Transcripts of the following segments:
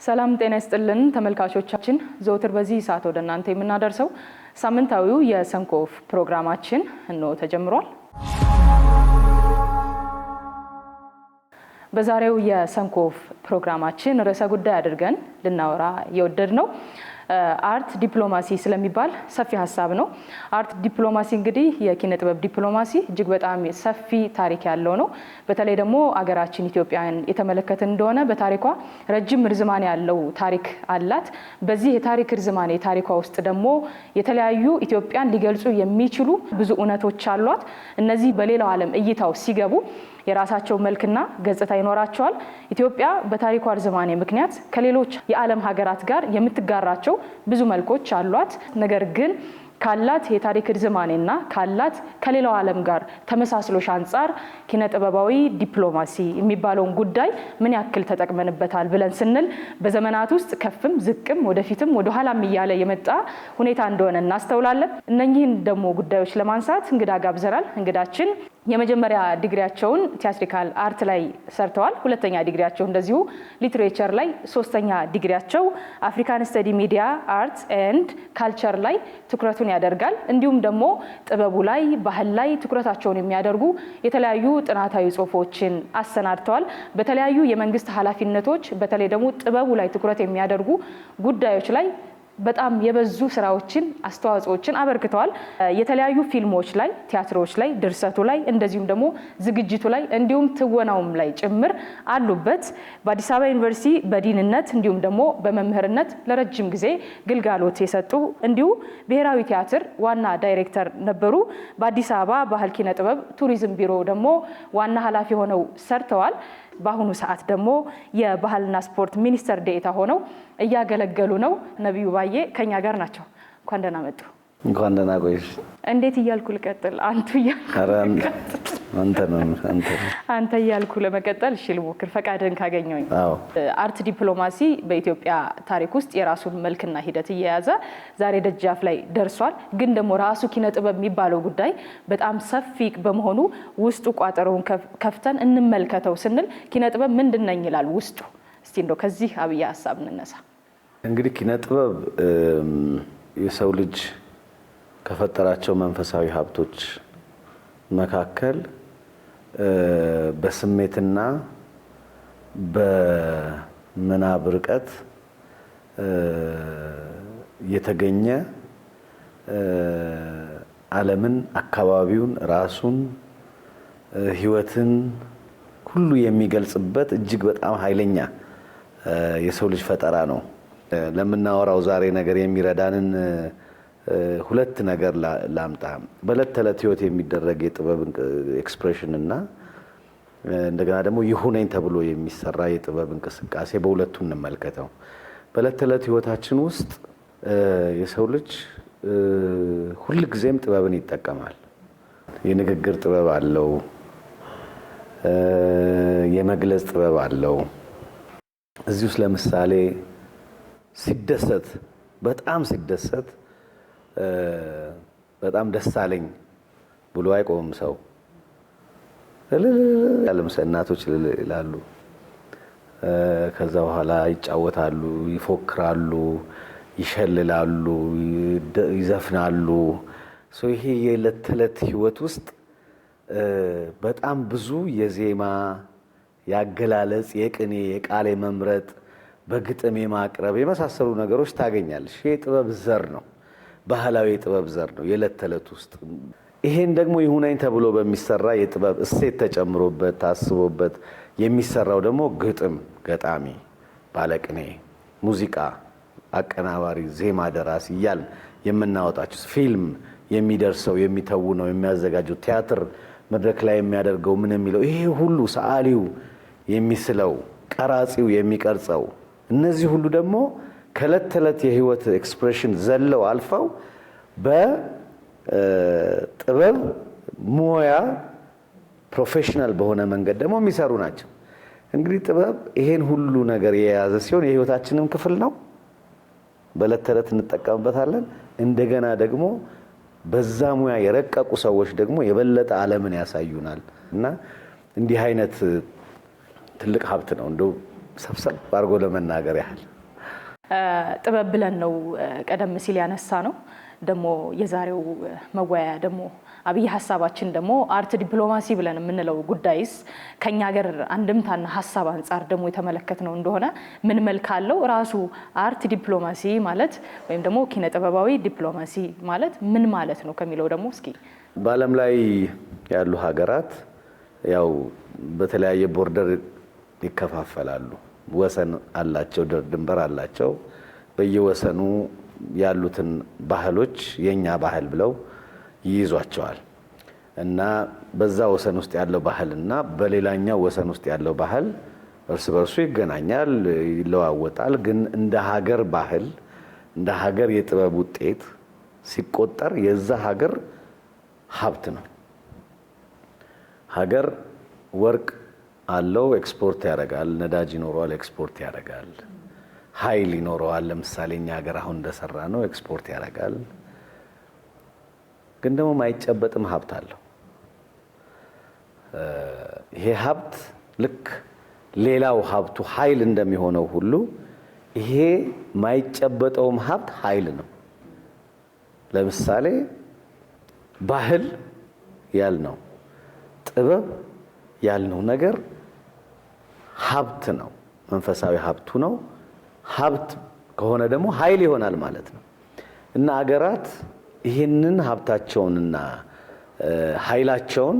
ሰላም ጤና ይስጥልን ተመልካቾቻችን ዘውትር በዚህ ሰዓት ወደ እናንተ የምናደርሰው ሳምንታዊው የሰንኮፍ ፕሮግራማችን ነው ተጀምሯል። በዛሬው የሰንኮፍ ፕሮግራማችን ርዕሰ ጉዳይ አድርገን ልናወራ የወደድነው አርት ዲፕሎማሲ ስለሚባል ሰፊ ሐሳብ ነው። አርት ዲፕሎማሲ እንግዲህ የኪነ ጥበብ ዲፕሎማሲ እጅግ በጣም ሰፊ ታሪክ ያለው ነው። በተለይ ደግሞ አገራችን ኢትዮጵያን የተመለከተ እንደሆነ በታሪኳ ረጅም ርዝማኔ ያለው ታሪክ አላት። በዚህ የታሪክ ርዝማኔ ታሪኳ ውስጥ ደግሞ የተለያዩ ኢትዮጵያን ሊገልጹ የሚችሉ ብዙ እውነቶች አሏት። እነዚህ በሌላው ዓለም እይታው ሲገቡ የራሳቸው መልክና ገጽታ ይኖራቸዋል። ኢትዮጵያ በታሪኳ ርዝማኔ ምክንያት ከሌሎች የዓለም ሀገራት ጋር የምትጋራቸው ብዙ መልኮች አሏት። ነገር ግን ካላት የታሪክ ርዝማኔና ካላት ከሌላው ዓለም ጋር ተመሳስሎሽ አንፃር ኪነ ጥበባዊ ዲፕሎማሲ የሚባለውን ጉዳይ ምን ያክል ተጠቅመንበታል ብለን ስንል በዘመናት ውስጥ ከፍም ዝቅም ወደፊትም ወደ ኋላም እያለ የመጣ ሁኔታ እንደሆነ እናስተውላለን። እነኚህን ደግሞ ጉዳዮች ለማንሳት እንግዳ ጋብዘናል። እንግዳችን የመጀመሪያ ዲግሪያቸውን ቲያትሪካል አርት ላይ ሰርተዋል። ሁለተኛ ዲግሪያቸው እንደዚሁ ሊትሬቸር ላይ፣ ሶስተኛ ዲግሪያቸው አፍሪካን ስተዲ ሚዲያ አርት ኤንድ ካልቸር ላይ ትኩረቱን ያደርጋል። እንዲሁም ደግሞ ጥበቡ ላይ፣ ባህል ላይ ትኩረታቸውን የሚያደርጉ የተለያዩ ጥናታዊ ጽሁፎችን አሰናድተዋል። በተለያዩ የመንግስት ኃላፊነቶች በተለይ ደግሞ ጥበቡ ላይ ትኩረት የሚያደርጉ ጉዳዮች ላይ በጣም የበዙ ስራዎችን አስተዋጽኦችን አበርክተዋል። የተለያዩ ፊልሞች ላይ፣ ቲያትሮች ላይ፣ ድርሰቱ ላይ እንደዚሁም ደግሞ ዝግጅቱ ላይ እንዲሁም ትወናውም ላይ ጭምር አሉበት። በአዲስ አበባ ዩኒቨርሲቲ በዲንነት እንዲሁም ደግሞ በመምህርነት ለረጅም ጊዜ ግልጋሎት የሰጡ እንዲሁ ብሔራዊ ቲያትር ዋና ዳይሬክተር ነበሩ። በአዲስ አበባ ባህል ኪነ ጥበብ ቱሪዝም ቢሮ ደግሞ ዋና ኃላፊ ሆነው ሰርተዋል። በአሁኑ ሰዓት ደግሞ የባህልና ስፖርት ሚኒስትር ዴኤታ ሆነው እያገለገሉ ነው። ነብዩ ባዬ ከኛ ጋር ናቸው። እንኳን ደህና መጡ። እንኳን ደህና ቆይሽ። እንዴት እያልኩ ልቀጥል? አንተ እያልኩ ለመቀጠል እሺ ልሞክር፣ ፈቃድን ካገኘሁኝ። አርት ዲፕሎማሲ በኢትዮጵያ ታሪክ ውስጥ የራሱን መልክና ሂደት እየያዘ ዛሬ ደጃፍ ላይ ደርሷል። ግን ደግሞ ራሱ ኪነ ጥበብ የሚባለው ጉዳይ በጣም ሰፊ በመሆኑ ውስጡ ቋጠሮውን ከፍተን እንመልከተው ስንል ኪነ ጥበብ ምንድን ነው ይላል ውስጡ? እስቲ እንደው ከዚህ አብይ ሐሳብ እንነሳ። እንግዲህ ኪነ ጥበብ የሰው ልጅ ከፈጠራቸው መንፈሳዊ ሀብቶች መካከል በስሜትና በምናብ ርቀት የተገኘ ዓለምን፣ አካባቢውን፣ ራሱን፣ ሕይወትን ሁሉ የሚገልጽበት እጅግ በጣም ኃይለኛ የሰው ልጅ ፈጠራ ነው። ለምናወራው ዛሬ ነገር የሚረዳንን ሁለት ነገር ላምጣ። በዕለት ተዕለት ህይወት የሚደረግ የጥበብ ኤክስፕሬሽን እና እንደገና ደግሞ ይሁነኝ ተብሎ የሚሰራ የጥበብ እንቅስቃሴ በሁለቱ እንመልከተው። በዕለት ተዕለት ህይወታችን ውስጥ የሰው ልጅ ሁልጊዜም ጥበብን ይጠቀማል። የንግግር ጥበብ አለው፣ የመግለጽ ጥበብ አለው። እዚህ ውስጥ ለምሳሌ ሲደሰት፣ በጣም ሲደሰት በጣም ደስ አለኝ ብሎ አይቆምም ሰው። እናቶች ይላሉ፣ ከዛ በኋላ ይጫወታሉ፣ ይፎክራሉ፣ ይሸልላሉ፣ ይዘፍናሉ። ይሄ የዕለት ተዕለት ህይወት ውስጥ በጣም ብዙ የዜማ፣ ያገላለጽ፣ የቅኔ፣ የቃል መምረጥ፣ በግጥም የማቅረብ የመሳሰሉ ነገሮች ታገኛለሽ። ይሄ ጥበብ ዘር ነው፣ ባህላዊ የጥበብ ዘር ነው የዕለት ተዕለት ውስጥ። ይሄን ደግሞ ይሁነኝ ተብሎ በሚሰራ የጥበብ እሴት ተጨምሮበት ታስቦበት የሚሰራው ደግሞ ግጥም ገጣሚ፣ ባለቅኔ፣ ሙዚቃ አቀናባሪ፣ ዜማ ደራሲ እያልን የምናወጣቸው፣ ፊልም የሚደርሰው፣ የሚተውነው፣ የሚያዘጋጀው፣ ቲያትር መድረክ ላይ የሚያደርገው ምን የሚለው ይሄ ሁሉ ሰዓሊው የሚስለው፣ ቀራጺው የሚቀርጸው፣ እነዚህ ሁሉ ደግሞ ከዕለት ተዕለት የህይወት ኤክስፕሬሽን ዘለው አልፈው በጥበብ ሙያ ፕሮፌሽናል በሆነ መንገድ ደግሞ የሚሰሩ ናቸው። እንግዲህ ጥበብ ይሄን ሁሉ ነገር የያዘ ሲሆን የህይወታችንም ክፍል ነው። በዕለት ተዕለት እንጠቀምበታለን። እንደገና ደግሞ በዛ ሙያ የረቀቁ ሰዎች ደግሞ የበለጠ ዓለምን ያሳዩናል እና እንዲህ አይነት ትልቅ ሀብት ነው። እንደው ሰብሰብ አድርጎ ለመናገር ያህል ጥበብ ብለን ነው ቀደም ሲል ያነሳ ነው። ደግሞ የዛሬው መወያያ ደግሞ አብይ ሐሳባችን ደግሞ አርት ዲፕሎማሲ ብለን የምንለው ጉዳይስ ከኛ ሀገር አንድምታና ሐሳብ አንፃር ደግሞ የተመለከትነው እንደሆነ ምን መልክ አለው? ራሱ አርት ዲፕሎማሲ ማለት ወይም ደግሞ ኪነ ጥበባዊ ዲፕሎማሲ ማለት ምን ማለት ነው ከሚለው ደግሞ እስኪ በዓለም ላይ ያሉ ሀገራት ያው በተለያየ ቦርደር ይከፋፈላሉ። ወሰን አላቸው፣ ድንበር አላቸው። በየወሰኑ ያሉትን ባህሎች የኛ ባህል ብለው ይይዟቸዋል እና በዛ ወሰን ውስጥ ያለው ባህልና በሌላኛው ወሰን ውስጥ ያለው ባህል እርስ በርሱ ይገናኛል፣ ይለዋወጣል። ግን እንደ ሀገር ባህል እንደ ሀገር የጥበብ ውጤት ሲቆጠር የዛ ሀገር ሀብት ነው። ሀገር ወርቅ አለው፣ ኤክስፖርት ያደርጋል። ነዳጅ ይኖረዋል፣ ኤክስፖርት ያደርጋል። ኃይል ይኖረዋል። ለምሳሌ እኛ ሀገር አሁን እንደሰራ ነው ኤክስፖርት ያደርጋል። ግን ደግሞ ማይጨበጥም ሀብት አለው። ይሄ ሀብት ልክ ሌላው ሀብቱ ኃይል እንደሚሆነው ሁሉ ይሄ ማይጨበጠውም ሀብት ኃይል ነው። ለምሳሌ ባህል ያልነው ጥበብ ያልነው ነገር ሀብት ነው፣ መንፈሳዊ ሀብቱ ነው። ሀብት ከሆነ ደግሞ ኃይል ይሆናል ማለት ነው እና አገራት ይህንን ሀብታቸውንና ኃይላቸውን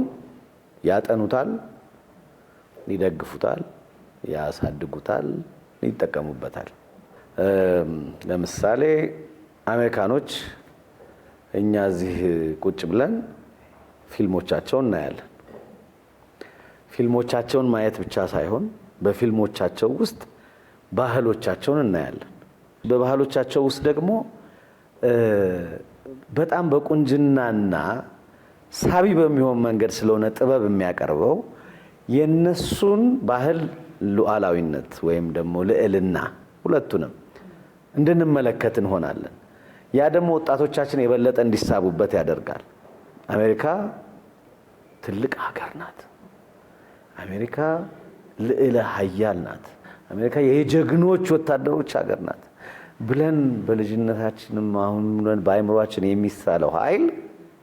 ያጠኑታል፣ ይደግፉታል፣ ያሳድጉታል፣ ይጠቀሙበታል። ለምሳሌ አሜሪካኖች እኛ እዚህ ቁጭ ብለን ፊልሞቻቸውን እናያለን። ፊልሞቻቸውን ማየት ብቻ ሳይሆን በፊልሞቻቸው ውስጥ ባህሎቻቸውን እናያለን። በባህሎቻቸው ውስጥ ደግሞ በጣም በቁንጅናና ሳቢ በሚሆን መንገድ ስለሆነ ጥበብ የሚያቀርበው የነሱን ባህል ሉዓላዊነት ወይም ደግሞ ልዕልና ሁለቱንም እንድንመለከት እንሆናለን። ያ ደግሞ ወጣቶቻችን የበለጠ እንዲሳቡበት ያደርጋል። አሜሪካ ትልቅ ሀገር ናት። አሜሪካ ልዕለ ኃያል ናት። አሜሪካ የጀግኖች ወታደሮች ሀገር ናት ብለን በልጅነታችንም አሁን በአይምሯችን የሚሳለው ኃይል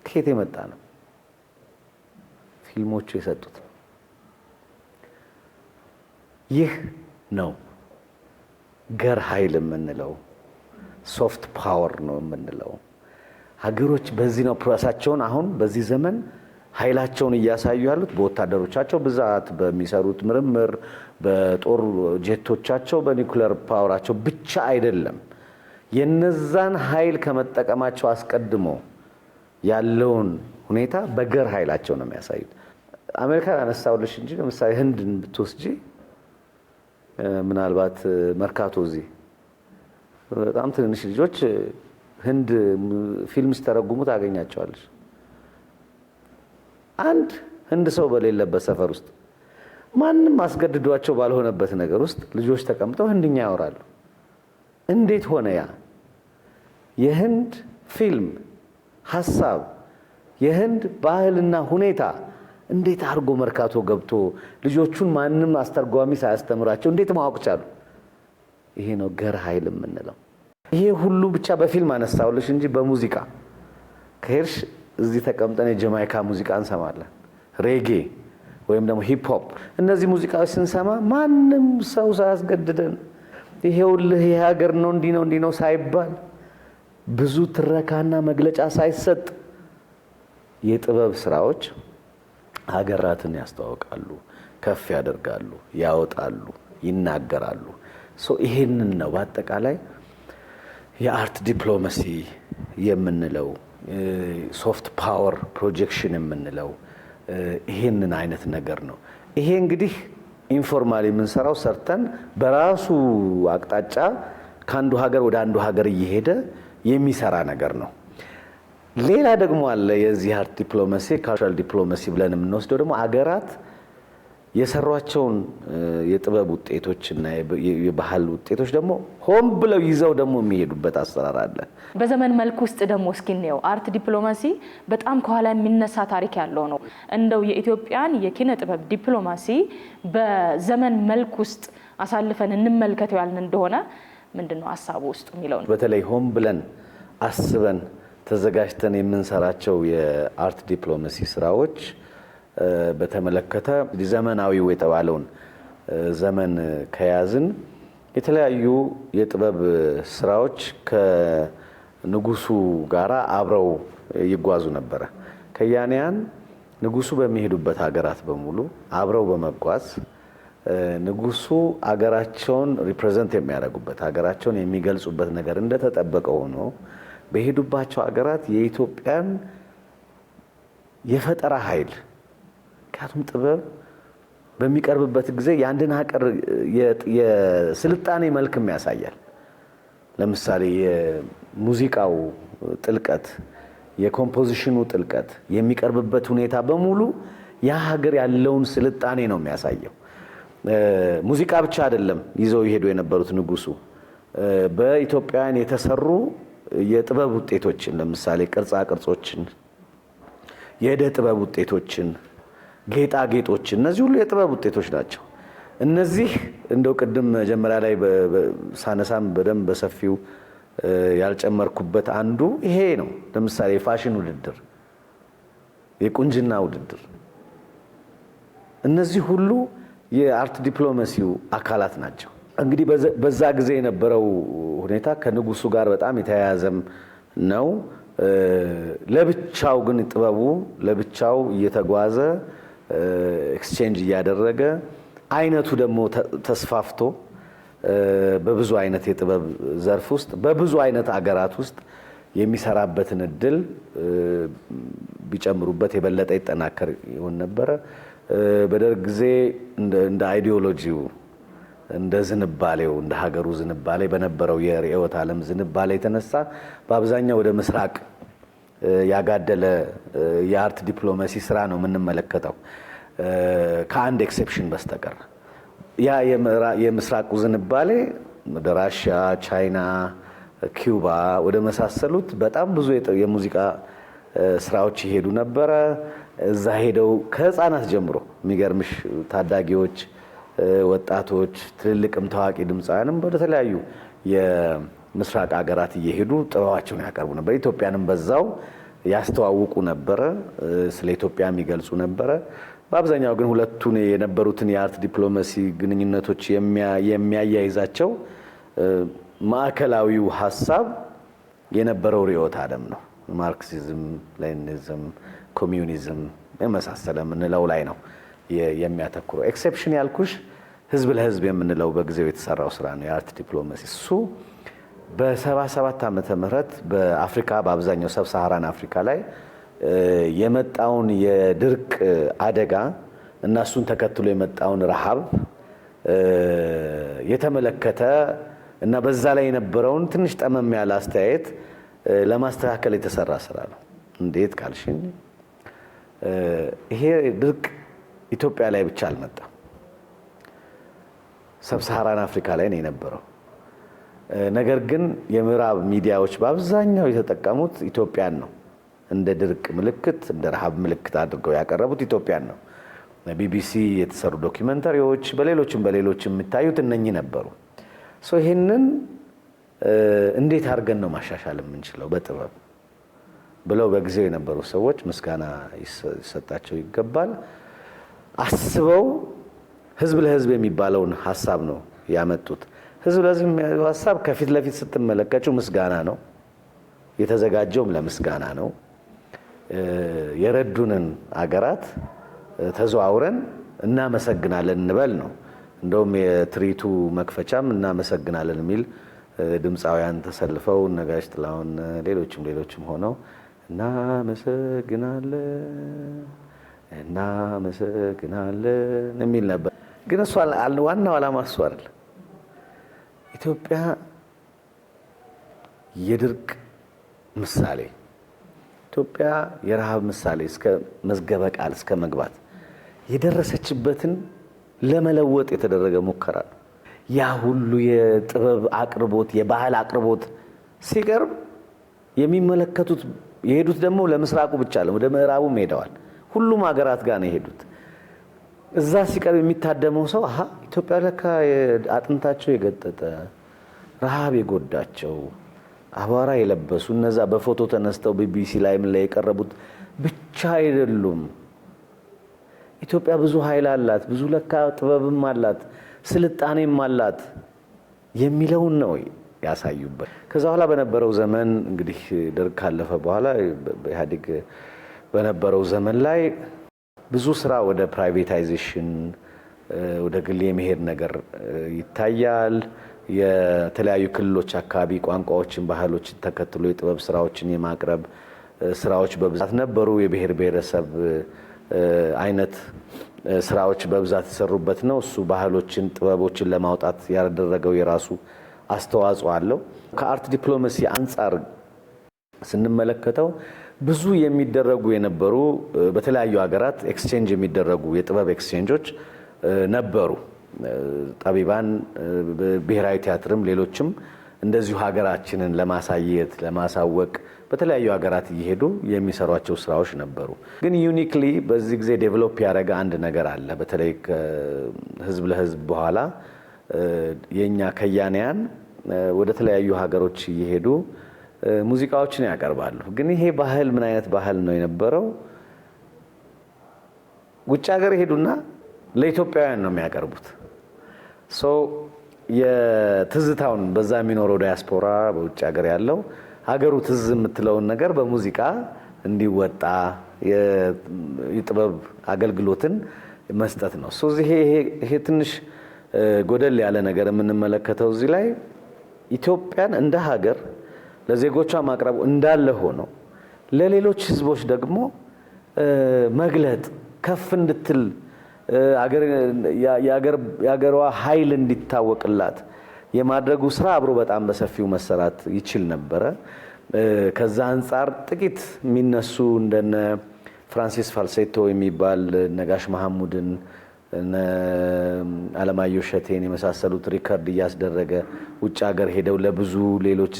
ከየት የመጣ ነው? ፊልሞቹ የሰጡት። ይህ ነው ገር ኃይል የምንለው፣ ሶፍት ፓወር ነው የምንለው። ሀገሮች በዚህ ነው ፕሮሰሳቸውን አሁን በዚህ ዘመን ኃይላቸውን እያሳዩ ያሉት በወታደሮቻቸው ብዛት፣ በሚሰሩት ምርምር፣ በጦር ጄቶቻቸው፣ በኒውክሌር ፓወራቸው ብቻ አይደለም። የነዛን ኃይል ከመጠቀማቸው አስቀድሞ ያለውን ሁኔታ በገር ኃይላቸው ነው የሚያሳዩት። አሜሪካ ያነሳውልሽ እንጂ ለምሳሌ ህንድን ብትወስጂ ምናልባት መርካቶ እዚህ በጣም ትንንሽ ልጆች ህንድ ፊልም ሲተረጉሙ ታገኛቸዋለሽ። አንድ ህንድ ሰው በሌለበት ሰፈር ውስጥ ማንም አስገድዷቸው ባልሆነበት ነገር ውስጥ ልጆች ተቀምጠው ህንድኛ ያወራሉ። እንዴት ሆነ? ያ የህንድ ፊልም ሐሳብ፣ የህንድ ባህልና ሁኔታ እንዴት አድርጎ መርካቶ ገብቶ ልጆቹን ማንም አስተርጓሚ ሳያስተምራቸው እንዴት ማወቅ ቻሉ? ይሄ ነው ገር ኃይል የምንለው። ይሄ ሁሉ ብቻ በፊልም አነሳውልሽ እንጂ በሙዚቃ ከሄድሽ እዚህ ተቀምጠን የጀማይካ ሙዚቃ እንሰማለን፣ ሬጌ ወይም ደግሞ ሂፕ ሆፕ። እነዚህ ሙዚቃዎች ስንሰማ ማንም ሰው ሳያስገድደን ይሄውልህ ይሄ ሀገር ነው እንዲህ ነው ሳይባል ብዙ ትረካና መግለጫ ሳይሰጥ የጥበብ ስራዎች ሀገራትን ያስተዋውቃሉ፣ ከፍ ያደርጋሉ፣ ያወጣሉ፣ ይናገራሉ። ይሄንን ነው በአጠቃላይ የአርት ዲፕሎማሲ የምንለው፣ ሶፍት ፓወር ፕሮጀክሽን የምንለው ይሄንን አይነት ነገር ነው። ይሄ እንግዲህ ኢንፎርማሊ የምንሰራው ሰርተን በራሱ አቅጣጫ ከአንዱ ሀገር ወደ አንዱ ሀገር እየሄደ የሚሰራ ነገር ነው። ሌላ ደግሞ አለ የዚህ አርት ዲፕሎማሲ፣ ካልቸራል ዲፕሎማሲ ብለን የምንወስደው ደግሞ አገራት የሰሯቸውን የጥበብ ውጤቶችና የባህል ውጤቶች ደግሞ ሆን ብለው ይዘው ደግሞ የሚሄዱበት አሰራር አለ። በዘመን መልክ ውስጥ ደግሞ እስኪ እንየው። አርት ዲፕሎማሲ በጣም ከኋላ የሚነሳ ታሪክ ያለው ነው። እንደው የኢትዮጵያን የኪነ ጥበብ ዲፕሎማሲ በዘመን መልክ ውስጥ አሳልፈን እንመልከተው ያልን እንደሆነ ምንድነው ሀሳቡ ውስጥ የሚለው ነው። በተለይ ሆም ብለን አስበን ተዘጋጅተን የምንሰራቸው የአርት ዲፕሎማሲ ስራዎች በተመለከተ ዘመናዊው የተባለውን ዘመን ከያዝን የተለያዩ የጥበብ ስራዎች ከንጉሱ ጋራ አብረው ይጓዙ ነበረ። ከያንያን ንጉሱ በሚሄዱበት ሀገራት በሙሉ አብረው በመጓዝ ንጉሱ አገራቸውን ሪፕሬዘንት የሚያደርጉበት ሀገራቸውን የሚገልጹበት ነገር እንደተጠበቀ ሆኖ በሄዱባቸው ሀገራት የኢትዮጵያን የፈጠራ ኃይል ምክንያቱም ጥበብ በሚቀርብበት ጊዜ የአንድን ሀገር የስልጣኔ መልክም ያሳያል። ለምሳሌ የሙዚቃው ጥልቀት፣ የኮምፖዚሽኑ ጥልቀት፣ የሚቀርብበት ሁኔታ በሙሉ ያ ሀገር ያለውን ስልጣኔ ነው የሚያሳየው። ሙዚቃ ብቻ አይደለም ይዘው ይሄዱ የነበሩት ንጉሱ በኢትዮጵያውያን የተሰሩ የጥበብ ውጤቶችን ለምሳሌ ቅርጻ ቅርጾችን፣ የእደ ጥበብ ውጤቶችን፣ ጌጣጌጦችን እነዚህ ሁሉ የጥበብ ውጤቶች ናቸው። እነዚህ እንደው ቅድም መጀመሪያ ላይ ሳነሳም በደንብ በሰፊው ያልጨመርኩበት አንዱ ይሄ ነው። ለምሳሌ የፋሽን ውድድር፣ የቁንጅና ውድድር እነዚህ ሁሉ የአርት ዲፕሎማሲው አካላት ናቸው። እንግዲህ በዛ ጊዜ የነበረው ሁኔታ ከንጉሱ ጋር በጣም የተያያዘም ነው። ለብቻው ግን ጥበቡ ለብቻው እየተጓዘ ኤክስቼንጅ እያደረገ አይነቱ ደግሞ ተስፋፍቶ በብዙ አይነት የጥበብ ዘርፍ ውስጥ በብዙ አይነት አገራት ውስጥ የሚሰራበትን እድል ቢጨምሩበት የበለጠ ይጠናከር ይሆን ነበረ። በደርግ ጊዜ እንደ አይዲዮሎጂው እንደ ዝንባሌው እንደ ሀገሩ ዝንባሌ በነበረው የርዕዮተ ዓለም ዝንባሌ የተነሳ በአብዛኛው ወደ ምስራቅ ያጋደለ የአርት ዲፕሎማሲ ስራ ነው የምንመለከተው ከአንድ ኤክሴፕሽን በስተቀር። ያ የምስራቁ ዝንባሌ ወደ ራሽያ፣ ቻይና፣ ኪዩባ ወደ መሳሰሉት በጣም ብዙ የሙዚቃ ስራዎች ይሄዱ ነበረ። እዛ ሄደው ከህፃናት ጀምሮ የሚገርምሽ ታዳጊዎች፣ ወጣቶች፣ ትልልቅም ታዋቂ ድምፃውያንም ወደ ተለያዩ የምስራቅ ሀገራት እየሄዱ ጥበባቸውን ያቀርቡ ነበር። ኢትዮጵያንም በዛው ያስተዋውቁ ነበረ፣ ስለ ኢትዮጵያ የሚገልጹ ነበረ። በአብዛኛው ግን ሁለቱን የነበሩትን የአርት ዲፕሎማሲ ግንኙነቶች የሚያያይዛቸው ማዕከላዊው ሀሳብ የነበረው ርዕዮተ ዓለም ነው። ማርክሲዝም፣ ሌኒኒዝም፣ ኮሚዩኒዝም የመሳሰለ የምንለው ላይ ነው የሚያተኩረው። ኤክሴፕሽን ያልኩሽ ህዝብ ለህዝብ የምንለው በጊዜው የተሰራው ስራ ነው የአርት ዲፕሎማሲ። እሱ በ77 ዓመተ ምህረት በአፍሪካ በአብዛኛው ሰብ ሳሃራን አፍሪካ ላይ የመጣውን የድርቅ አደጋ እና እሱን ተከትሎ የመጣውን ረሃብ የተመለከተ እና በዛ ላይ የነበረውን ትንሽ ጠመም ያለ አስተያየት ለማስተካከል የተሰራ ስራ ነው። እንዴት ካልሽኝ ይሄ ድርቅ ኢትዮጵያ ላይ ብቻ አልመጣም፣ ሰብ ሳሃራን አፍሪካ ላይ ነው የነበረው። ነገር ግን የምዕራብ ሚዲያዎች በአብዛኛው የተጠቀሙት ኢትዮጵያን ነው። እንደ ድርቅ ምልክት፣ እንደ ረሃብ ምልክት አድርገው ያቀረቡት ኢትዮጵያን ነው። ቢቢሲ የተሰሩ ዶክመንተሪዎች፣ በሌሎችም የሚታዩት እነኚህ ነበሩ። ይህንን እንዴት አድርገን ነው ማሻሻል የምንችለው በጥበብ ብለው በጊዜው የነበሩ ሰዎች ምስጋና ይሰጣቸው ይገባል። አስበው ህዝብ ለህዝብ የሚባለውን ሀሳብ ነው ያመጡት። ህዝብ ለህዝብ ሀሳብ ከፊት ለፊት ስትመለከቱ ምስጋና ነው፣ የተዘጋጀውም ለምስጋና ነው። የረዱንን አገራት ተዘዋውረን እናመሰግናለን እንበል ነው። እንደውም የትርኢቱ መክፈቻም እናመሰግናለን የሚል ድምፃውያን ተሰልፈው ነጋሽ ጥላሁን ሌሎችም ሆነው እናመሰግናለን የሚል ነበር። ግን እሱ ዋናው ዓላማ እሱ አይደል። ኢትዮጵያ የድርቅ ምሳሌ፣ ኢትዮጵያ የረሃብ ምሳሌ እስከ መዝገበ ቃል እስከ መግባት የደረሰችበትን ለመለወጥ የተደረገ ሙከራ ነው። ያ ሁሉ የጥበብ አቅርቦት የባህል አቅርቦት ሲቀርብ የሚመለከቱት የሄዱት ደግሞ ለምስራቁ ብቻ አለ፣ ወደ ምዕራቡም ሄደዋል። ሁሉም ሀገራት ጋር ነው የሄዱት። እዛ ሲቀርብ የሚታደመው ሰው ኢትዮጵያ ለካ አጥንታቸው የገጠጠ ረሃብ የጎዳቸው አቧራ የለበሱ እነዛ በፎቶ ተነስተው ቢቢሲ ላይ ምን ላይ የቀረቡት ብቻ አይደሉም። ኢትዮጵያ ብዙ ኃይል አላት፣ ብዙ ለካ ጥበብም አላት፣ ስልጣኔም አላት የሚለውን ነው ያሳዩበት። ከዛ በኋላ በነበረው ዘመን እንግዲህ ደርግ ካለፈ በኋላ በኢህአዴግ በነበረው ዘመን ላይ ብዙ ስራ ወደ ፕራይቬታይዜሽን ወደ ግል የመሄድ ነገር ይታያል። የተለያዩ ክልሎች አካባቢ ቋንቋዎችን፣ ባህሎችን ተከትሎ የጥበብ ስራዎችን የማቅረብ ስራዎች በብዛት ነበሩ። የብሔር ብሔረሰብ አይነት ስራዎች በብዛት የሰሩበት ነው። እሱ ባህሎችን፣ ጥበቦችን ለማውጣት ያደረገው የራሱ አስተዋጽኦ አለው። ከአርት ዲፕሎማሲ አንጻር ስንመለከተው ብዙ የሚደረጉ የነበሩ በተለያዩ ሀገራት ኤክስቼንጅ የሚደረጉ የጥበብ ኤክስቼንጆች ነበሩ። ጠቢባን፣ ብሔራዊ ቲያትርም ሌሎችም እንደዚሁ ሀገራችንን ለማሳየት ለማሳወቅ በተለያዩ ሀገራት እየሄዱ የሚሰሯቸው ስራዎች ነበሩ። ግን ዩኒክሊ በዚህ ጊዜ ዴቨሎፕ ያደረገ አንድ ነገር አለ። በተለይ ከህዝብ ለህዝብ በኋላ የኛ ከያንያን ወደ ተለያዩ ሀገሮች እየሄዱ ሙዚቃዎችን ያቀርባሉ። ግን ይሄ ባህል ምን አይነት ባህል ነው የነበረው? ውጭ ሀገር ይሄዱና ለኢትዮጵያውያን ነው የሚያቀርቡት። የትዝታውን በዛ የሚኖረው ዲያስፖራ በውጭ ሀገር ያለው ሀገሩ ትዝ የምትለውን ነገር በሙዚቃ እንዲወጣ የጥበብ አገልግሎትን መስጠት ነው። ይሄ ትንሽ ጎደል ያለ ነገር የምንመለከተው እዚህ ላይ ኢትዮጵያን እንደ ሀገር ለዜጎቿ ማቅረቡ እንዳለ ሆኖ ለሌሎች ህዝቦች ደግሞ መግለጥ ከፍ እንድትል የሀገሯ ኃይል እንዲታወቅላት የማድረጉ ስራ አብሮ በጣም በሰፊው መሰራት ይችል ነበረ። ከዛ አንጻር ጥቂት የሚነሱ እንደነ ፍራንሲስ ፋልሴቶ የሚባል ነጋሽ መሐሙድን አለማየሁ እሸቴን የመሳሰሉት ሪከርድ እያስደረገ ውጭ ሀገር ሄደው ለብዙ ሌሎች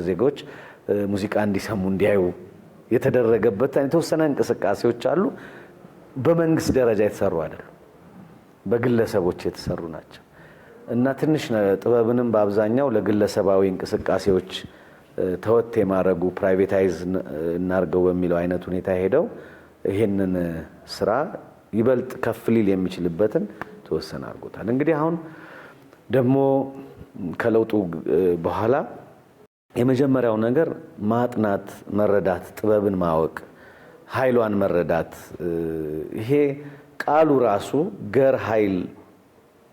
ዜጎች ሙዚቃ እንዲሰሙ እንዲያዩ የተደረገበት የተወሰነ እንቅስቃሴዎች አሉ። በመንግስት ደረጃ የተሰሩ አይደሉም፣ በግለሰቦች የተሰሩ ናቸው እና ትንሽ ጥበብንም በአብዛኛው ለግለሰባዊ እንቅስቃሴዎች ተወት የማድረጉ ፕራይቬታይዝ እናርገው በሚለው አይነት ሁኔታ ሄደው ይሄንን ስራ ይበልጥ ከፍ ሊል የሚችልበትን ተወሰነ አድርጎታል። እንግዲህ አሁን ደግሞ ከለውጡ በኋላ የመጀመሪያው ነገር ማጥናት፣ መረዳት፣ ጥበብን ማወቅ፣ ኃይሏን መረዳት። ይሄ ቃሉ ራሱ ገር ኃይል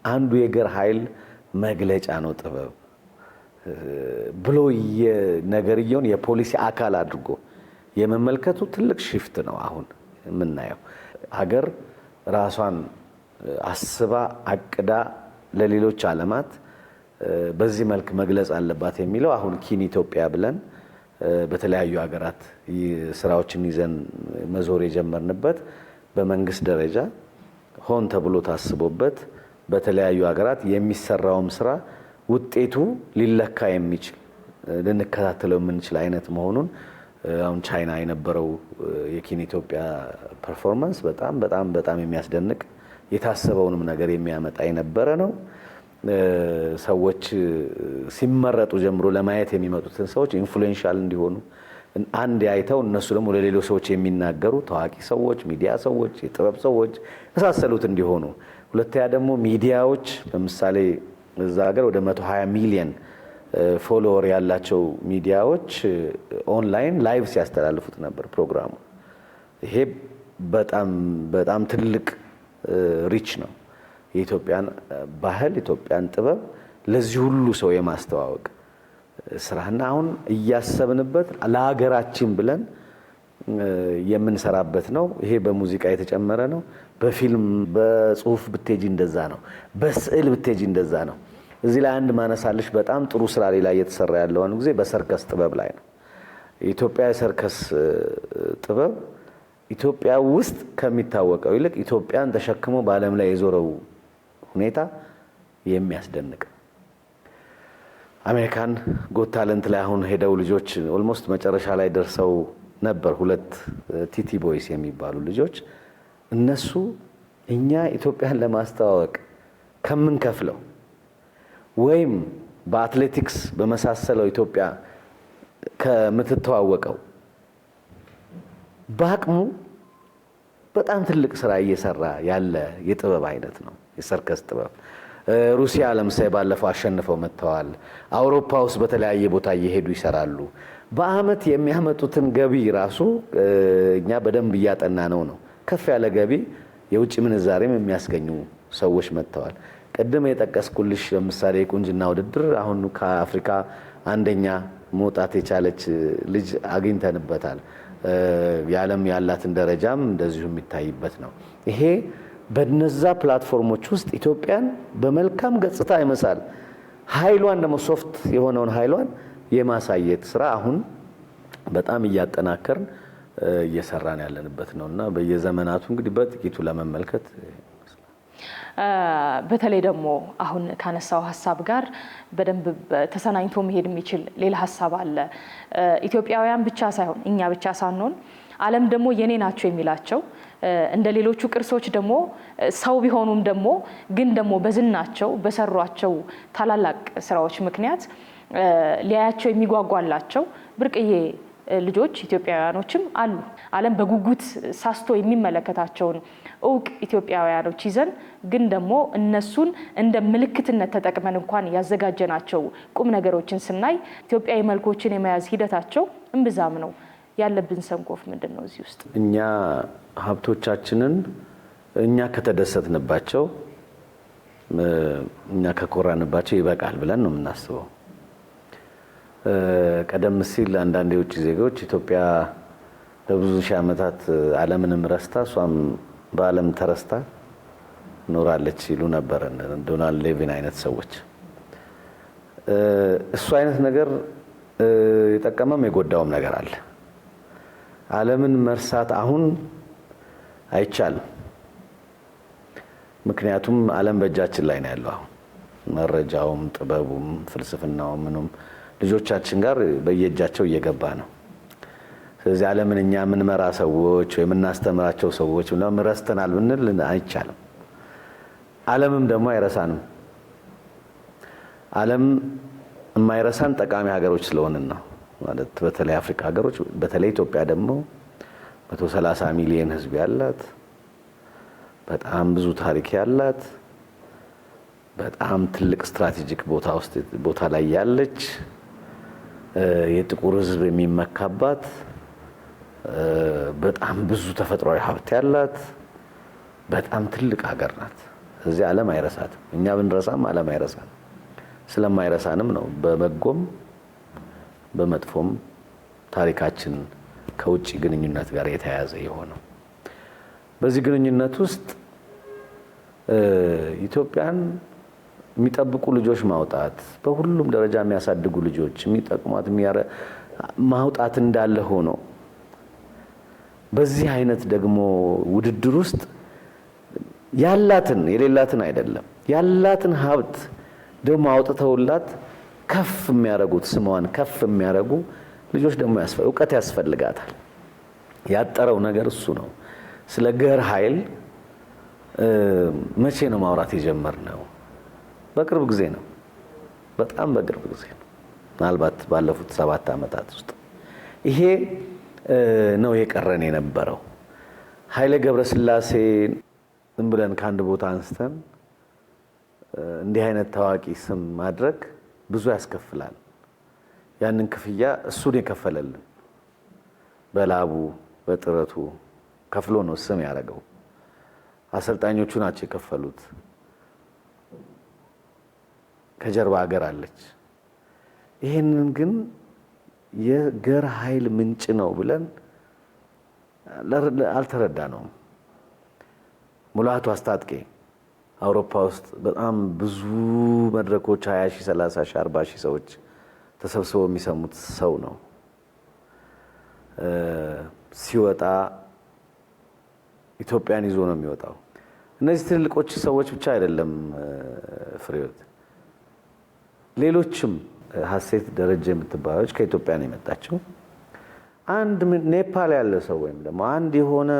አንዱ የገር ኃይል መግለጫ ነው ጥበብ ብሎ ነገርየውን የፖሊሲ አካል አድርጎ የመመልከቱ ትልቅ ሽፍት ነው አሁን የምናየው። ሀገር ራሷን አስባ አቅዳ ለሌሎች ዓለማት በዚህ መልክ መግለጽ አለባት የሚለው አሁን ኪን ኢትዮጵያ ብለን በተለያዩ ሀገራት ስራዎችን ይዘን መዞር የጀመርንበት በመንግስት ደረጃ ሆን ተብሎ ታስቦበት በተለያዩ ሀገራት የሚሰራውም ስራ ውጤቱ ሊለካ የሚችል ልንከታተለው የምንችል አይነት መሆኑን አሁን ቻይና የነበረው የኪን ኢትዮጵያ ፐርፎርማንስ በጣም የሚያስደንቅ የታሰበውንም ነገር የሚያመጣ የነበረ ነው። ሰዎች ሲመረጡ ጀምሮ ለማየት የሚመጡትን ሰዎች ኢንፍሉዌንሻል እንዲሆኑ አንድ አይተው እነሱ ደግሞ ለሌሎች ሰዎች የሚናገሩ ታዋቂ ሰዎች፣ ሚዲያ ሰዎች፣ የጥበብ ሰዎች የመሳሰሉት እንዲሆኑ፣ ሁለተኛ ደግሞ ሚዲያዎች ለምሳሌ እዛ ሀገር ወደ 120 ሚሊዮን ፎሎወር ያላቸው ሚዲያዎች ኦንላይን ላይቭ ሲያስተላልፉት ነበር ፕሮግራሙ። ይሄ በጣም ትልቅ ሪች ነው። የኢትዮጵያን ባህል የኢትዮጵያን ጥበብ ለዚህ ሁሉ ሰው የማስተዋወቅ ስራና አሁን እያሰብንበት ለሀገራችን ብለን የምንሰራበት ነው። ይሄ በሙዚቃ የተጨመረ ነው። በፊልም በጽሁፍ ብትሄጂ እንደዛ ነው። በስዕል ብትሄጂ እንደዛ ነው። እዚህ ላይ አንድ ማነሳልሽ በጣም ጥሩ ስራ ሌላ እየተሰራ ያለውን ጊዜ በሰርከስ ጥበብ ላይ ነው። የኢትዮጵያ የሰርከስ ጥበብ ኢትዮጵያ ውስጥ ከሚታወቀው ይልቅ ኢትዮጵያን ተሸክሞ በዓለም ላይ የዞረው ሁኔታ የሚያስደንቅ። አሜሪካን ጎት ታለንት ላይ አሁን ሄደው ልጆች ኦልሞስት መጨረሻ ላይ ደርሰው ነበር። 2 ቲቲ ቦይስ የሚባሉ ልጆች እነሱ እኛ ኢትዮጵያን ለማስተዋወቅ ከምንከፍለው ወይም በአትሌቲክስ በመሳሰለው ኢትዮጵያ ከምትተዋወቀው በአቅሙ በጣም ትልቅ ስራ እየሰራ ያለ የጥበብ አይነት ነው የሰርከስ ጥበብ። ሩሲያ ለምሳሌ ባለፈው አሸንፈው መጥተዋል። አውሮፓ ውስጥ በተለያየ ቦታ እየሄዱ ይሰራሉ። በአመት የሚያመጡትን ገቢ ራሱ እኛ በደንብ እያጠና ነው። ከፍ ያለ ገቢ የውጭ ምንዛሬም የሚያስገኙ ሰዎች መጥተዋል። ቀደም የጠቀስኩልሽ ለምሳሌ የቁንጅና ውድድር አሁን ከአፍሪካ አንደኛ መውጣት የቻለች ልጅ አግኝተንበታል። የዓለም ያላትን ደረጃም እንደዚሁ የሚታይበት ነው። ይሄ በነዛ ፕላትፎርሞች ውስጥ ኢትዮጵያን በመልካም ገጽታ ይመሳል ኃይሏን ደግሞ ሶፍት የሆነውን ኃይሏን የማሳየት ስራ አሁን በጣም እያጠናከርን እየሰራን ያለንበት ነውና በየዘመናቱ እንግዲህ በጥቂቱ ለመመልከት በተለይ ደግሞ አሁን ካነሳው ሐሳብ ጋር በደንብ ተሰናኝቶ መሄድ የሚችል ሌላ ሐሳብ አለ። ኢትዮጵያውያን ብቻ ሳይሆን እኛ ብቻ ሳንሆን ዓለም ደግሞ የኔ ናቸው የሚላቸው እንደ ሌሎቹ ቅርሶች ደግሞ ሰው ቢሆኑም ደግሞ ግን ደግሞ በዝናቸው በሰሯቸው ታላላቅ ስራዎች ምክንያት ሊያያቸው የሚጓጓላቸው ብርቅዬ ልጆች ኢትዮጵያውያኖችም አሉ። ዓለም በጉጉት ሳስቶ የሚመለከታቸውን እውቅ ኢትዮጵያውያኖች ይዘን ግን ደግሞ እነሱን እንደ ምልክትነት ተጠቅመን እንኳን ያዘጋጀናቸው ቁም ነገሮችን ስናይ ኢትዮጵያዊ መልኮችን የመያዝ ሂደታቸው እምብዛም ነው። ያለብን ሰንኮፍ ምንድነው? እዚህ ውስጥ እኛ ሀብቶቻችንን እኛ ከተደሰትንባቸው እኛ ከኮራንባቸው ይበቃል ብለን ነው የምናስበው። ቀደም ሲል አንዳንድ የውጭ ዜጎች ኢትዮጵያ ለብዙ ሺህ ዓመታት ዓለምንም ረስታ እሷም በዓለም ተረስታ ኖራለች ይሉ ነበር ዶናልድ ሌቪን አይነት ሰዎች። እሱ አይነት ነገር የጠቀመም የጎዳውም ነገር አለ። ዓለምን መርሳት አሁን አይቻልም። ምክንያቱም ዓለም በእጃችን ላይ ነው ያለው። አሁን መረጃውም ጥበቡም ፍልስፍናውም ምኑም ልጆቻችን ጋር በየእጃቸው እየገባ ነው። ስለዚህ ዓለምን እኛ የምንመራ ሰዎች ወይ የምናስተምራቸው ሰዎች ምናምን ረስተናል ብንል አይቻልም። ዓለምም ደግሞ አይረሳንም። ዓለም የማይረሳን ጠቃሚ ሀገሮች ስለሆንን ነው ማለት በተለይ አፍሪካ ሀገሮች በተለይ ኢትዮጵያ ደግሞ 130 ሚሊዮን ሕዝብ ያላት በጣም ብዙ ታሪክ ያላት በጣም ትልቅ ስትራቴጂክ ቦታ ላይ ያለች የጥቁር ሕዝብ የሚመካባት በጣም ብዙ ተፈጥሯዊ ሀብት ያላት በጣም ትልቅ ሀገር ናት። እዚህ ዓለም አይረሳትም። እኛ ብንረሳም ዓለም አይረሳንም። ስለማይረሳንም ነው በበጎም በመጥፎም ታሪካችን ከውጭ ግንኙነት ጋር የተያያዘ የሆነው። በዚህ ግንኙነት ውስጥ ኢትዮጵያን የሚጠብቁ ልጆች ማውጣት፣ በሁሉም ደረጃ የሚያሳድጉ ልጆች የሚጠቅሟት ማውጣት እንዳለ ሆኖ በዚህ አይነት ደግሞ ውድድር ውስጥ ያላትን የሌላትን አይደለም ያላትን ሀብት ደግሞ አውጥተውላት ከፍ የሚያረጉት ስሟን ከፍ የሚያረጉ ልጆች ደግሞ እውቀት ያስፈልጋታል። ያጠረው ነገር እሱ ነው። ስለ ገር ኃይል መቼ ነው ማውራት የጀመርነው? በቅርብ ጊዜ ነው። በጣም በቅርብ ጊዜ ነው። ምናልባት ባለፉት 7 ዓመታት ውስጥ ይሄ ነው የቀረን የነበረው። ኃይሌ ገብረስላሴ ዝም ብለን ከአንድ ቦታ አንስተን እንዲህ አይነት ታዋቂ ስም ማድረግ ብዙ ያስከፍላል። ያንን ክፍያ እሱን የከፈለልን በላቡ በጥረቱ ከፍሎ ነው ስም ያደረገው። አሰልጣኞቹ ናቸው የከፈሉት። ከጀርባ ሀገር አለች። ይሄንን ግን የገር ኃይል ምንጭ ነው ብለን አልተረዳነውም። ሙላቱ አስታጥቄ አውሮፓ ውስጥ በጣም ብዙ መድረኮች 20 ሺህ 30 ሺህ 40 ሺህ ሰዎች ተሰብስበው የሚሰሙት ሰው ነው። ሲወጣ ኢትዮጵያን ይዞ ነው የሚወጣው። እነዚህ ትልልቆች ሰዎች ብቻ አይደለም ፍሬዎት፣ ሌሎችም ሀሴት ደረጃ የምትባለች ከኢትዮጵያ ነው የመጣችው። አንድ ኔፓል ያለ ሰው ወይም ደግሞ አንድ የሆነ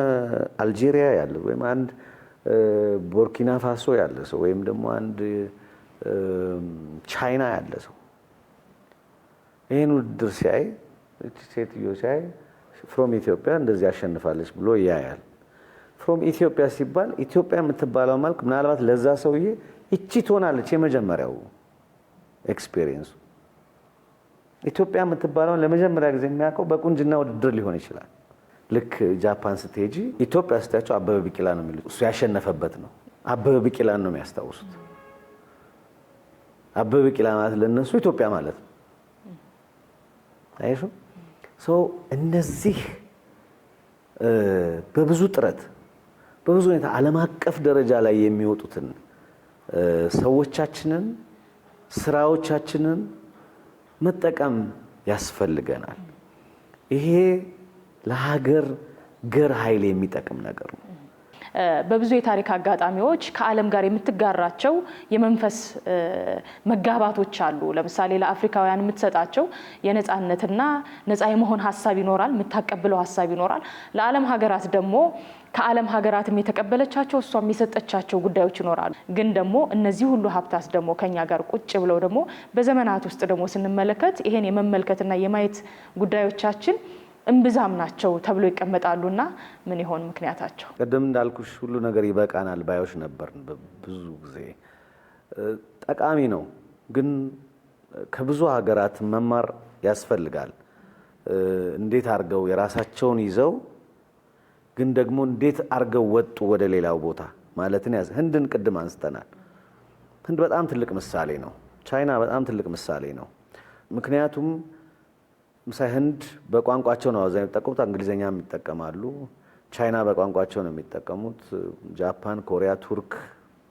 አልጄሪያ ያለ ወይም አንድ ቡርኪና ፋሶ ያለ ሰው ወይም ደግሞ አንድ ቻይና ያለ ሰው ይህን ውድድር ሲያይ ሴትዮ ሲያይ ፍሮም ኢትዮጵያ እንደዚህ ያሸንፋለች ብሎ ያያል። ፍሮም ኢትዮጵያ ሲባል ኢትዮጵያ የምትባለው መልክ ምናልባት ለዛ ሰውዬ እቺ ትሆናለች የመጀመሪያው ኤክስፒሪየንሱ። ኢትዮጵያ የምትባለውን ለመጀመሪያ ጊዜ የሚያውቀው በቁንጅና ውድድር ሊሆን ይችላል። ልክ ጃፓን ስትሄጂ ኢትዮጵያ ስታያቸው አበበ ቢቂላ ነው የሚሉት። እሱ ያሸነፈበት ነው። አበበ ቢቂላን ነው የሚያስታውሱት። አበበ ቢቂላ ማለት ለነሱ ኢትዮጵያ ማለት ነው። አይሹ እነዚህ በብዙ ጥረት በብዙ ሁኔታ ዓለም አቀፍ ደረጃ ላይ የሚወጡትን ሰዎቻችንን ስራዎቻችንን መጠቀም ያስፈልገናል። ይሄ ለሀገር ገር ኃይል የሚጠቅም ነገር ነው። በብዙ የታሪክ አጋጣሚዎች ከዓለም ጋር የምትጋራቸው የመንፈስ መጋባቶች አሉ። ለምሳሌ ለአፍሪካውያን የምትሰጣቸው የነጻነትና ነጻ የመሆን ሀሳብ ይኖራል፣ የምታቀብለው ሀሳብ ይኖራል። ለዓለም ሀገራት ደግሞ ከዓለም ሀገራትም የተቀበለቻቸው እሷም የሰጠቻቸው ጉዳዮች ይኖራሉ። ግን ደግሞ እነዚህ ሁሉ ሀብታት ደግሞ ከኛ ጋር ቁጭ ብለው ደግሞ በዘመናት ውስጥ ደግሞ ስንመለከት ይሄን የመመልከትና የማየት ጉዳዮቻችን እምብዛም ናቸው ተብሎ ይቀመጣሉና ምን ይሆን ምክንያታቸው? ቀደም እንዳልኩሽ ሁሉ ነገር ይበቃናል ባዮች ነበር። ብዙ ጊዜ ጠቃሚ ነው፣ ግን ከብዙ ሀገራት መማር ያስፈልጋል። እንዴት አድርገው የራሳቸውን ይዘው ግን ደግሞ እንዴት አድርገው ወጡ ወደ ሌላው ቦታ ማለትን ያዝ። ህንድን ቅድም አንስተናል። ህንድ በጣም ትልቅ ምሳሌ ነው። ቻይና በጣም ትልቅ ምሳሌ ነው። ምክንያቱም ምሳሌ ህንድ በቋንቋቸው ነው አብዛኛው የሚጠቀሙት፣ እንግሊዘኛም ይጠቀማሉ። ቻይና በቋንቋቸው ነው የሚጠቀሙት። ጃፓን፣ ኮሪያ፣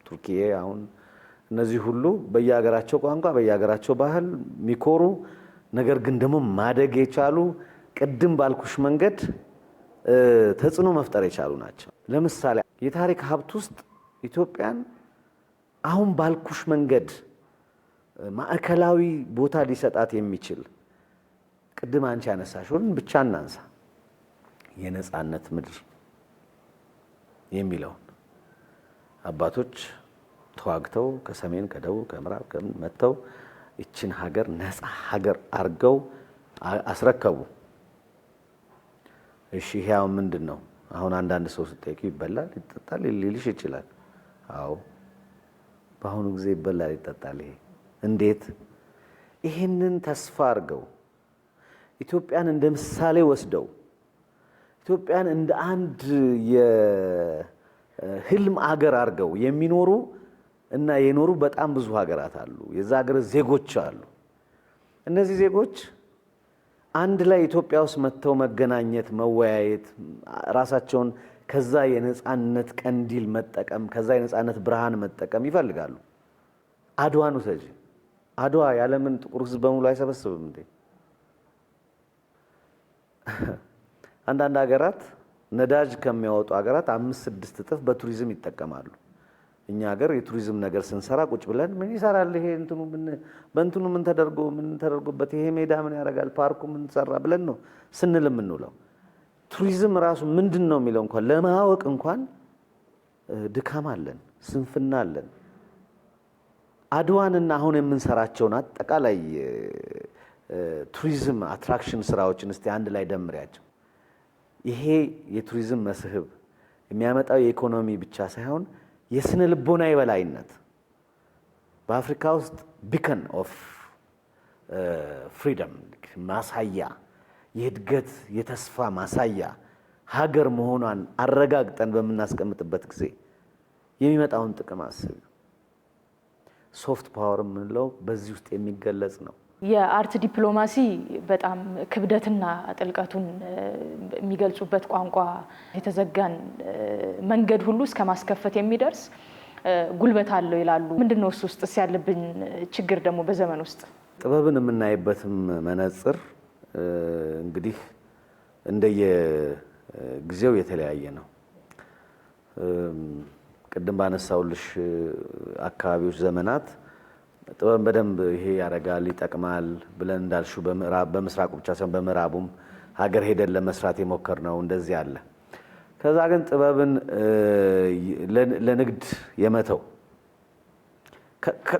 ቱርኪዬ አሁን እነዚህ ሁሉ በየሀገራቸው ቋንቋ በየሀገራቸው ባህል የሚኮሩ ነገር ግን ደግሞ ማደግ የቻሉ ቅድም ባልኩሽ መንገድ ተጽዕኖ መፍጠር የቻሉ ናቸው። ለምሳሌ የታሪክ ሀብት ውስጥ ኢትዮጵያን አሁን ባልኩሽ መንገድ ማዕከላዊ ቦታ ሊሰጣት የሚችል ቅድም አንቺ ያነሳሽውን ብቻ እናንሳ። የነጻነት ምድር የሚለውን አባቶች ተዋግተው ከሰሜን ከደቡብ ከምዕራብ ከምን መጥተው እችን ሀገር ነጻ ሀገር አርገው አስረከቡ። እሺ ይሄው ምንድነው? አሁን አንዳንድ ሰው ስትጠይቂ ይበላል ይጠጣል ሊልሽ ይችላል። አዎ በአሁኑ ጊዜ ይበላል ይጠጣል። ይሄ እንዴት? ይሄንን ተስፋ አርገው ኢትዮጵያን እንደ ምሳሌ ወስደው ኢትዮጵያን እንደ አንድ የህልም አገር አርገው የሚኖሩ እና የኖሩ በጣም ብዙ ሀገራት አሉ። የዛ ሀገር ዜጎች አሉ። እነዚህ ዜጎች አንድ ላይ ኢትዮጵያ ውስጥ መጥተው መገናኘት፣ መወያየት፣ ራሳቸውን ከዛ የነጻነት ቀንዲል መጠቀም፣ ከዛ የነጻነት ብርሃን መጠቀም ይፈልጋሉ። አድዋን ውሰጂ። አድዋ ያለምን ጥቁር ህዝብ በሙሉ አይሰበስብም እንዴ? አንዳንድ ሀገራት ነዳጅ ከሚያወጡ ሀገራት 5-6 እጥፍ በቱሪዝም ይጠቀማሉ። እኛ ሀገር የቱሪዝም ነገር ስንሰራ ቁጭ ብለን ምን ይሰራል ይሄ እንትኑ በእንትኑ ምን ተደርጎበት ይሄ ሜዳ ምን ያደርጋል ፓርኩ ምን ሰራ ብለን ነው ስንል የምንውለው። ቱሪዝም ራሱ ምንድን ነው የሚለው እንኳን ለማወቅ እንኳን ድካም አለን፣ ስንፍና አለን። አድዋንና አሁን የምንሰራቸውን አጠቃላይ ቱሪዝም አትራክሽን ስራዎችን እስቲ አንድ ላይ ደምሪያቸው። ይሄ የቱሪዝም መስህብ የሚያመጣው የኢኮኖሚ ብቻ ሳይሆን የስነ ልቦና የበላይነት በአፍሪካ ውስጥ ቢከን ኦፍ ፍሪደም ማሳያ፣ የእድገት የተስፋ ማሳያ ሀገር መሆኗን አረጋግጠን በምናስቀምጥበት ጊዜ የሚመጣውን ጥቅም አስብ። ሶፍት ፓወር የምንለው በዚህ ውስጥ የሚገለጽ ነው። የአርት ዲፕሎማሲ በጣም ክብደትና ጥልቀቱን የሚገልጹበት ቋንቋ የተዘጋን መንገድ ሁሉ እስከ ማስከፈት የሚደርስ ጉልበት አለው ይላሉ። ምንድነው እሱ ውስጥስ ያለብን ችግር ደግሞ በዘመን ውስጥ? ጥበብን የምናይበትም መነጽር እንግዲህ እንደየጊዜው የተለያየ ነው። ቅድም ባነሳውልሽ አካባቢዎች ዘመናት ጥበብ በደንብ ይሄ ያረጋል ይጠቅማል ብለን እንዳልሽው በምስራቁ ብቻ ሳይሆን በምዕራቡም ሀገር ሄደን ለመስራት የሞከርነው እንደዚህ አለ። ከዛ ግን ጥበብን ለንግድ የመተው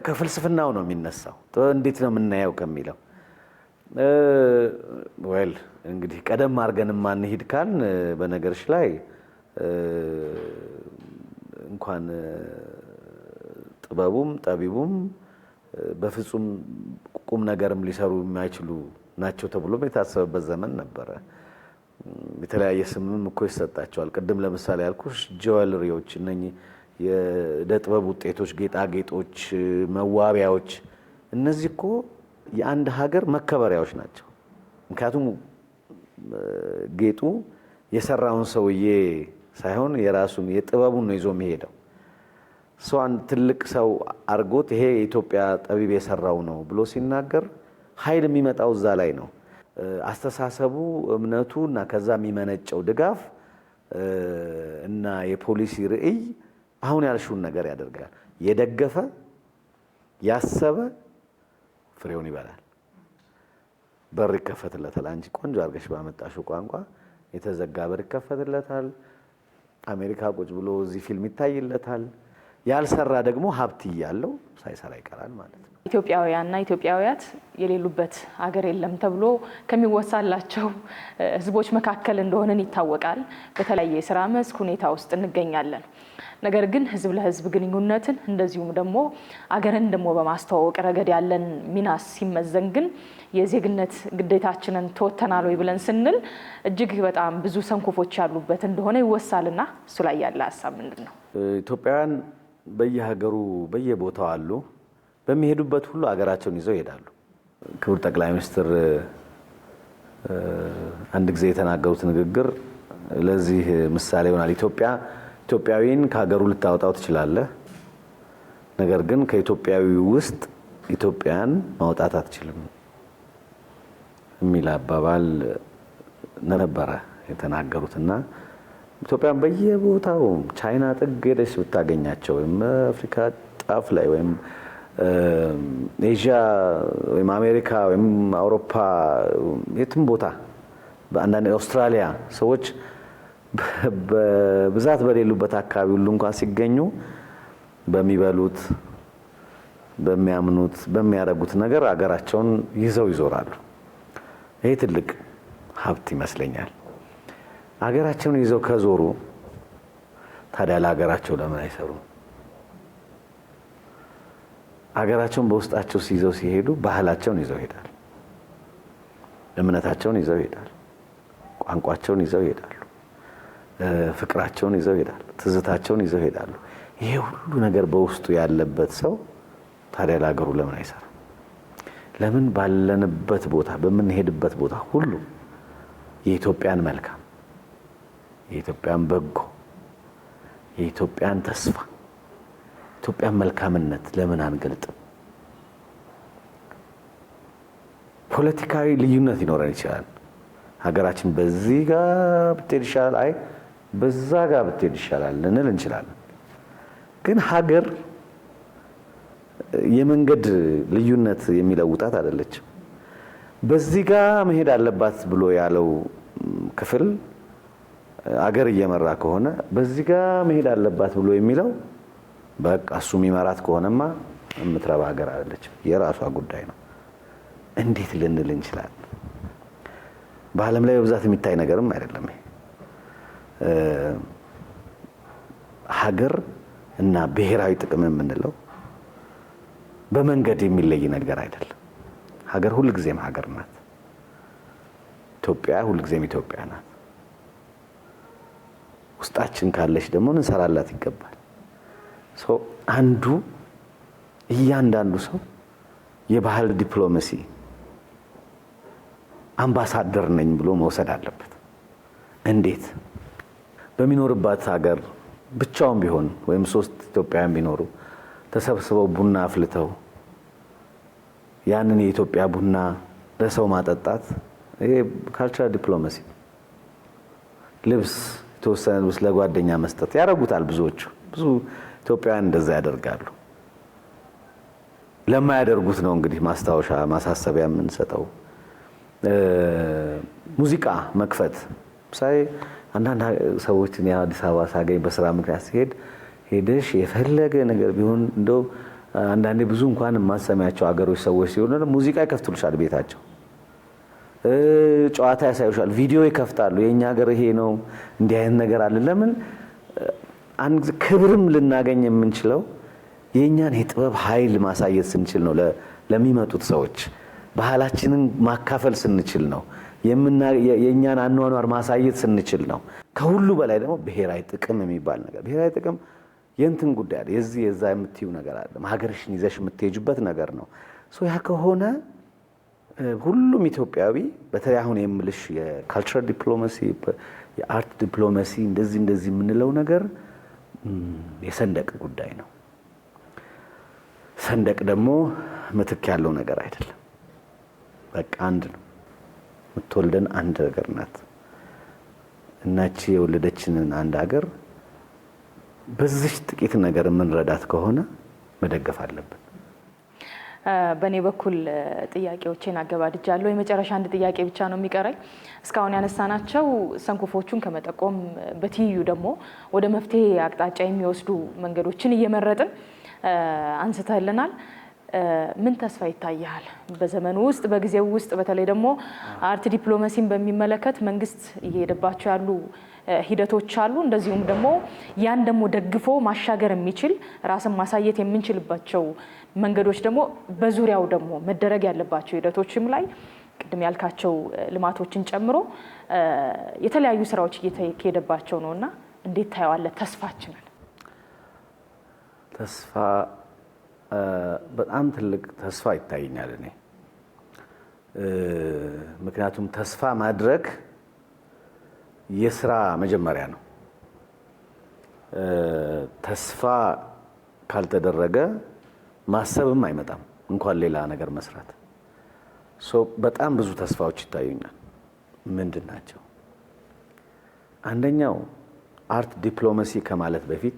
ከፍልስፍናው ነው የሚነሳው። እንዴት ነው የምናየው ከሚለው ወል እንግዲህ ቀደም አድርገን ማንሄድ ካልን በነገርሽ ላይ እንኳን ጥበቡም ጠቢቡም በፍጹም ቁም ነገርም ሊሰሩ የማይችሉ ናቸው ተብሎ የታሰበበት ዘመን ነበረ። የተለያየ ስምም እኮ ይሰጣቸዋል። ቅድም ለምሳሌ ያልኩሽ ጆዌለሪዎች፣ እነኚህ የዕደ ጥበብ ውጤቶች፣ ጌጣጌጦች፣ መዋቢያዎች እነዚህ እኮ የአንድ ሀገር መከበሪያዎች ናቸው። ምክንያቱም ጌጡ የሰራውን ሰውዬ ሳይሆን የራሱን የጥበቡን ነው ይዞ የሚሄደው። ሰው አንድ ትልቅ ሰው አርጎት ይሄ የኢትዮጵያ ጠቢብ የሰራው ነው ብሎ ሲናገር ኃይል የሚመጣው እዛ ላይ ነው። አስተሳሰቡ፣ እምነቱ እና ከዛ የሚመነጨው ድጋፍ እና የፖሊሲ ርዕይ አሁን ያልሽውን ነገር ያደርጋል። የደገፈ ያሰበ ፍሬውን ይበላል። በር ይከፈትለታል። አንቺ ቆንጆ አድርገሽ ባመጣሽው ቋንቋ የተዘጋ በር ይከፈትለታል። አሜሪካ ቁጭ ብሎ እዚህ ፊልም ይታይለታል። ያልሰራ ደግሞ ሀብት እያለው ሳይሰራ ይቀራል ማለት ነው። ኢትዮጵያውያንና ኢትዮጵያውያት የሌሉበት ሀገር የለም ተብሎ ከሚወሳላቸው ሕዝቦች መካከል እንደሆነን ይታወቃል። በተለያየ የስራ መስክ ሁኔታ ውስጥ እንገኛለን። ነገር ግን ሕዝብ ለሕዝብ ግንኙነትን እንደዚሁም ደግሞ አገርን ደግሞ በማስተዋወቅ ረገድ ያለን ሚናስ ሲመዘን ግን የዜግነት ግዴታችንን ተወጥተናል ወይ ብለን ስንል እጅግ በጣም ብዙ ሰንኮፎች ያሉበት እንደሆነ ይወሳልና እሱ ላይ ያለ ሀሳብ ምንድን ነው? ኢትዮጵያውያን በየሀገሩ በየቦታው አሉ። በሚሄዱበት ሁሉ አገራቸውን ይዘው ይሄዳሉ። ክቡር ጠቅላይ ሚኒስትር አንድ ጊዜ የተናገሩት ንግግር ለዚህ ምሳሌ ይሆናል። ኢትዮጵያዊን ከሀገሩ ልታወጣው ትችላለህ፣ ነገር ግን ከኢትዮጵያዊ ውስጥ ኢትዮጵያን ማውጣት አትችልም የሚል አባባል ነበረ የተናገሩትና ኢትዮጵያን በየቦታው ቻይና ጥግ ሄደሽ ብታገኛቸው ወይም አፍሪካ ጫፍ ላይ ወይም ኤዥያ ወይም አሜሪካ ወይም አውሮፓ የትም ቦታ በአንዳንድ አውስትራሊያ ሰዎች በብዛት በሌሉበት አካባቢ ሁሉ እንኳን ሲገኙ በሚበሉት፣ በሚያምኑት፣ በሚያደርጉት ነገር አገራቸውን ይዘው ይዞራሉ። ይሄ ትልቅ ሀብት ይመስለኛል። አገራቸውን ይዘው ከዞሩ ታዲያ ለሀገራቸው ለምን አይሰሩም? አገራቸውን በውስጣቸው ይዘው ሲሄዱ ባህላቸውን ይዘው ይሄዳሉ፣ እምነታቸውን ይዘው ይሄዳሉ፣ ቋንቋቸውን ይዘው ይሄዳሉ፣ ፍቅራቸውን ይዘው ይሄዳሉ፣ ትዝታቸውን ይዘው ይሄዳሉ። ይሄ ሁሉ ነገር በውስጡ ያለበት ሰው ታዲያ ለሀገሩ ለምን አይሰራም? ለምን ባለንበት ቦታ በምንሄድበት ቦታ ሁሉ የኢትዮጵያን መልካም፣ የኢትዮጵያን በጎ፣ የኢትዮጵያን ተስፋ፣ የኢትዮጵያን መልካምነት ለምን አንገልጥም? ፖለቲካዊ ልዩነት ሊኖረን ይችላል። ሀገራችን በዚህ ጋር ብትሄድ ይሻላል፣ አይ በዛ ጋር ብትሄድ ይሻላል ልንል እንችላለን። ግን ሀገር የመንገድ ልዩነት የሚለውጣት አይደለችም። በዚህ ጋር መሄድ አለባት ብሎ ያለው ክፍል አገር እየመራ ከሆነ በዚህ ጋር መሄድ አለባት ብሎ የሚለው በቃ እሱ የሚመራት ከሆነማ የምትረባ ሀገር አይደለችም፣ የራሷ ጉዳይ ነው። እንዴት ልንል እንችላለን? በዓለም ላይ በብዛት የሚታይ ነገርም አይደለም። ሀገር እና ብሔራዊ ጥቅም የምንለው በመንገድ የሚለይ ነገር አይደለም። ሀገር ሁልጊዜም ሀገር ናት። ኢትዮጵያ ሁልጊዜም ኢትዮጵያ ናት። ውስጣችን ካለች ደግሞ እንሰራላት ይገባል። አንዱ እያንዳንዱ ሰው የባህል ዲፕሎማሲ አምባሳደር ነኝ ብሎ መውሰድ አለበት። እንዴት? በሚኖርባት ሀገር ብቻውን ቢሆን ወይም 3 ኢትዮጵያውያን ቢኖሩ ተሰብስበው ቡና አፍልተው ያንን የኢትዮጵያ ቡና ለሰው ማጠጣት፣ ይሄ ካልቸራል ዲፕሎማሲ። ልብስ፣ የተወሰነ ልብስ ለጓደኛ መስጠት ያደርጉታል ብዙዎቹ። ብዙ ኢትዮጵያውያን እንደዛ ያደርጋሉ። ለማያደርጉት ነው እንግዲህ ማስታወሻ ማሳሰቢያ የምንሰጠው። ሙዚቃ መክፈት ሳይ አንዳንድ ሰዎችን የአዲስ አበባ ሳገኝ በስራ ምክንያት ሲሄድ ሄደሽ የፈለገ ነገር ቢሆን እንደው አንዳንዴ ብዙ እንኳን የማሰሚያቸው አገሮች ሰዎች ሲሆኑ ሙዚቃ ይከፍቱልሻል ቤታቸው፣ ጨዋታ ያሳዩሻል፣ ቪዲዮ ይከፍታሉ። የኛ ሀገር ይሄ ነው፣ እንዲህ አይነት ነገር አለ። ለምን አንድ ክብርም ልናገኝ የምንችለው የኛን የጥበብ ኃይል ማሳየት ስንችል ነው። ለሚመጡት ሰዎች ባህላችንን ማካፈል ስንችል ነው። የኛን አኗኗር ማሳየት ስንችል ነው። ከሁሉ በላይ ደግሞ ብሔራዊ ጥቅም የሚባል ነገር፣ ብሔራዊ ጥቅም የእንትን ጉዳይ አለ፣ የዚህ የዛ የምትዩ ነገር አለ፣ ሀገርሽን ይዘሽ የምትሄጅበት ነገር ነው። ያ ከሆነ ሁሉም ኢትዮጵያዊ በተለይ አሁን የምልሽ የካልቸራል ዲፕሎማሲ፣ የአርት ዲፕሎማሲ እንደዚህ የምንለው ነገር የሰንደቅ ጉዳይ ነው። ሰንደቅ ደግሞ ምትክ ያለው ነገር አይደለም። በቃ አንድ ነው። የምትወልደን አንድ ሀገር ናት። እናቺ የወለደችንን አንድ ሀገር በዚህ ጥቂት ነገር የምንረዳት ከሆነ መደገፍ አለብን። በእኔ በኩል ጥያቄዎቼን አገባድጃለሁ። የመጨረሻ አንድ ጥያቄ ብቻ ነው የሚቀረኝ። እስካሁን ያነሳናቸው ሰንኮፎቹን ከመጠቆም በትይዩ ደግሞ ወደ መፍትሄ አቅጣጫ የሚወስዱ መንገዶችን እየመረጥን አንስተልናል። ምን ተስፋ ይታያል በዘመኑ ውስጥ በጊዜው ውስጥ? በተለይ ደግሞ አርት ዲፕሎማሲን በሚመለከት መንግስት እየሄደባቸው ያሉ ሂደቶች አሉ። እንደዚሁም ደግሞ ያን ደግሞ ደግፎ ማሻገር የሚችል ራስን ማሳየት የምንችልባቸው መንገዶች ደግሞ በዙሪያው ደግሞ መደረግ ያለባቸው ሂደቶችም ላይ ቅድም ያልካቸው ልማቶችን ጨምሮ የተለያዩ ስራዎች እየተካሄደባቸው ነውና እንዴት ታየዋለህ ተስፋችንን? ተስፋ በጣም ትልቅ ተስፋ ይታየኛል እኔ። ምክንያቱም ተስፋ ማድረግ የስራ መጀመሪያ ነው። ተስፋ ካልተደረገ ማሰብም አይመጣም፣ እንኳን ሌላ ነገር መስራት። በጣም ብዙ ተስፋዎች ይታዩኛል። ምንድን ናቸው? አንደኛው አርት ዲፕሎማሲ ከማለት በፊት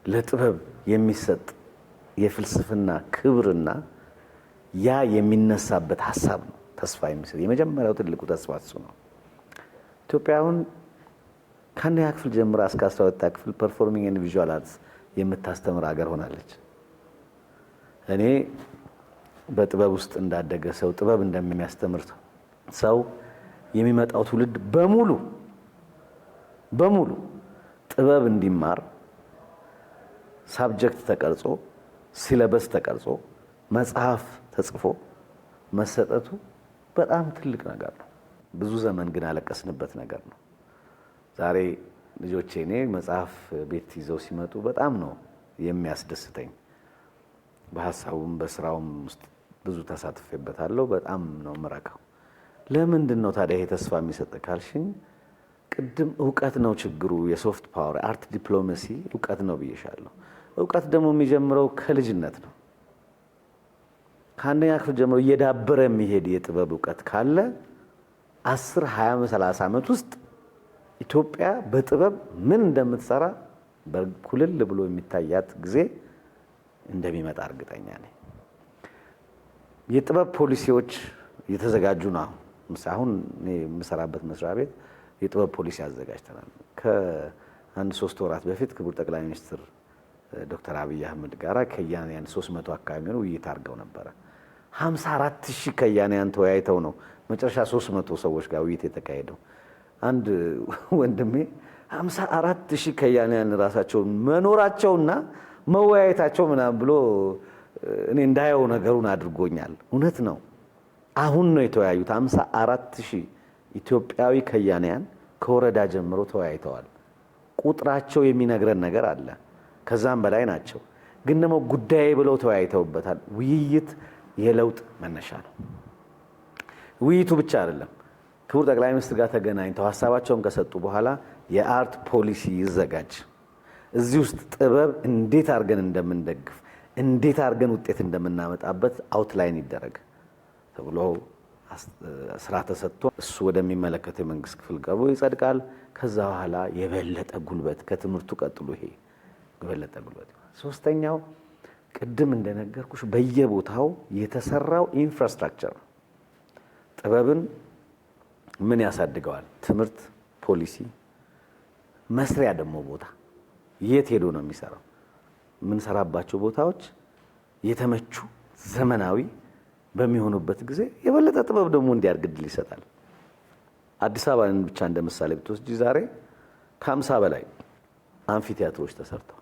ለጥበብ የሚሰጥ የፍልስፍና ክብርና ያ የሚነሳበት ሀሳብ ነው ተስፋ የሚሰጥ። የመጀመሪያው ትልቁ ተስፋ እሱ ነው። ኢትዮጵያ አሁን ከአንደኛ ክፍል ጀምራ እስከ 12ኛ ክፍል ፐርፎርሚንግ ኤንድ ቪዥዋል አርትስ የምታስተምር ሀገር ሆናለች። እኔ በጥበብ ውስጥ እንዳደገ ሰው፣ ጥበብ እንደሚያስተምር ሰው የሚመጣው ትውልድ በሙሉ ጥበብ እንዲማር ሳብጀክት ተቀርጾ ሲለበስ ተቀርጾ መጽሐፍ ተጽፎ መሰጠቱ በጣም ትልቅ ነገር ነው። ብዙ ዘመን ግን ያለቀስንበት ነገር ነው። ዛሬ ልጆቼ እኔ መጽሐፍ ቤት ይዘው ሲመጡ በጣም ነው የሚያስደስተኝ። በሀሳቡም በስራውም ውስጥ ብዙ ተሳትፌበታለሁ። በጣም ነው ምረካው። ለምንድን ነው ታዲያ ይሄ ተስፋ የሚሰጥ ካልሽኝ፣ ቅድም እውቀት ነው ችግሩ። የሶፍት ፓወር አርት ዲፕሎማሲ እውቀት ነው ብዬሻለሁ። እውቀት ደግሞ የሚጀምረው ከልጅነት ነው። ከአንደኛ ክፍል ጀምሮ እየዳበረ የሚሄድ የጥበብ እውቀት ካለ 10፣ 20፣ 30 ዓመት ውስጥ ኢትዮጵያ በጥበብ ምን እንደምትሰራ በኩልል ብሎ የሚታያት ጊዜ እንደሚመጣ እርግጠኛ ነኝ። የጥበብ ፖሊሲዎች እየተዘጋጁ ነው። አሁን እኔ የምሰራበት መስሪያ ቤት የጥበብ ፖሊሲ አዘጋጅተናል። ከአንድ 3 ወራት በፊት ክቡር ጠቅላይ ሚኒስትር ዶክተር አብይ አህመድ ጋር ከያንያን 300 አካባቢ ነው ውይይት አድርገው ነበረ። 54,000 ከያንያን ተወያይተው ነው መጨረሻ 300 ሰዎች ጋር ውይይት የተካሄደው። አንድ ወንድሜ 54,000 ከያንያን ራሳቸውን መኖራቸውና መወያየታቸው ምናምን ብሎ እኔ እንዳየው ነገሩን አድርጎኛል። እውነት ነው። አሁን ነው የተወያዩት። 54,000 ኢትዮጵያዊ ከያንያን ከወረዳ ጀምሮ ተወያይተዋል። ቁጥራቸው የሚነግረን ነገር አለ። ከዛም በላይ ናቸው። ግን ደግሞ ጉዳይ ብለው ተወያይተውበታል። ውይይት የለውጥ መነሻ ነው። ውይይቱ ብቻ አይደለም። ክቡር ጠቅላይ ሚኒስትር ጋር ተገናኝተው ሀሳባቸውን ከሰጡ በኋላ የአርት ፖሊሲ ይዘጋጅ፣ እዚህ ውስጥ ጥበብ እንዴት አድርገን እንደምንደግፍ፣ እንዴት አድርገን ውጤት እንደምናመጣበት አውትላይን ይደረግ ተብሎ ስራ ተሰጥቶ እሱ ወደሚመለከተው የመንግስት ክፍል ቀርቦ ይጸድቃል። ከዛ በኋላ የበለጠ ጉልበት ከትምህርቱ ቀጥሎ ይሄ የበለጠ ጉልበት። ሶስተኛው ቅድም እንደነገርኩሽ በየቦታው የተሰራው ኢንፍራስትራክቸር ጥበብን ምን ያሳድገዋል? ትምህርት፣ ፖሊሲ፣ መስሪያ ደግሞ ቦታ የት ሄዶ ነው የሚሰራው? የምንሰራባቸው ቦታዎች የተመቹ ዘመናዊ በሚሆኑበት ጊዜ የበለጠ ጥበብ ደግሞ እንዲያድግ ዕድል ይሰጣል። አዲስ አበባን ብቻ እንደ ምሳሌ ብትወስጂ ዛሬ ከ50 በላይ አምፊ ቲያትሮች ተሰርተዋል።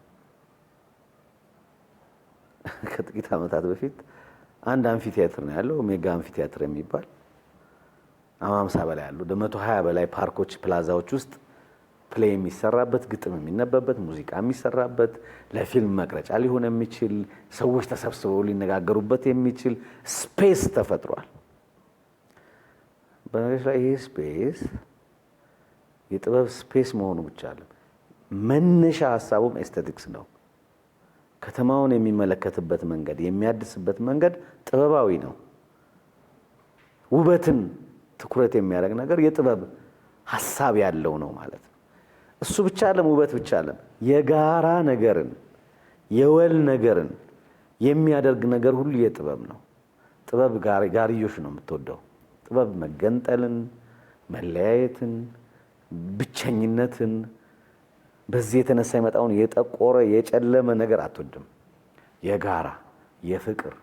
ከጥቂት ዓመታት በፊት አንድ አምፊ ቲያትር ነው ያለው፣ ሜጋ አምፊ ቲያትር የሚባል 50 በላይ አሉ። 120 በላይ ፓርኮች፣ ፕላዛዎች ውስጥ ፕሌይ የሚሰራበት፣ ግጥም የሚነበበት፣ ሙዚቃ የሚሰራበት፣ ለፊልም መቅረጫ ሊሆን የሚችል ሰዎች ተሰብስበው ሊነጋገሩበት የሚችል ስፔስ ተፈጥሯል። በነገራችን ላይ ይሄ ስፔስ የጥበብ ስፔስ መሆኑ ብቻ አለ፣ መነሻ ሀሳቡም ኤስቴቲክስ ነው። ከተማውን የሚመለከትበት መንገድ፣ የሚያድስበት መንገድ ጥበባዊ ነው። ውበትን ትኩረት የሚያደርግ ነገር የጥበብ ሀሳብ ያለው ነው ማለት ነው። እሱ ብቻ አለም፣ ውበት ብቻ አለም፣ የጋራ ነገርን የወል ነገርን የሚያደርግ ነገር ሁሉ የጥበብ ነው። ጥበብ ጋርዮሽ ነው የምትወደው። ጥበብ መገንጠልን፣ መለያየትን፣ ብቸኝነትን፣ በዚህ የተነሳ የመጣውን የጠቆረ የጨለመ ነገር አትወድም። የጋራ የፍቅር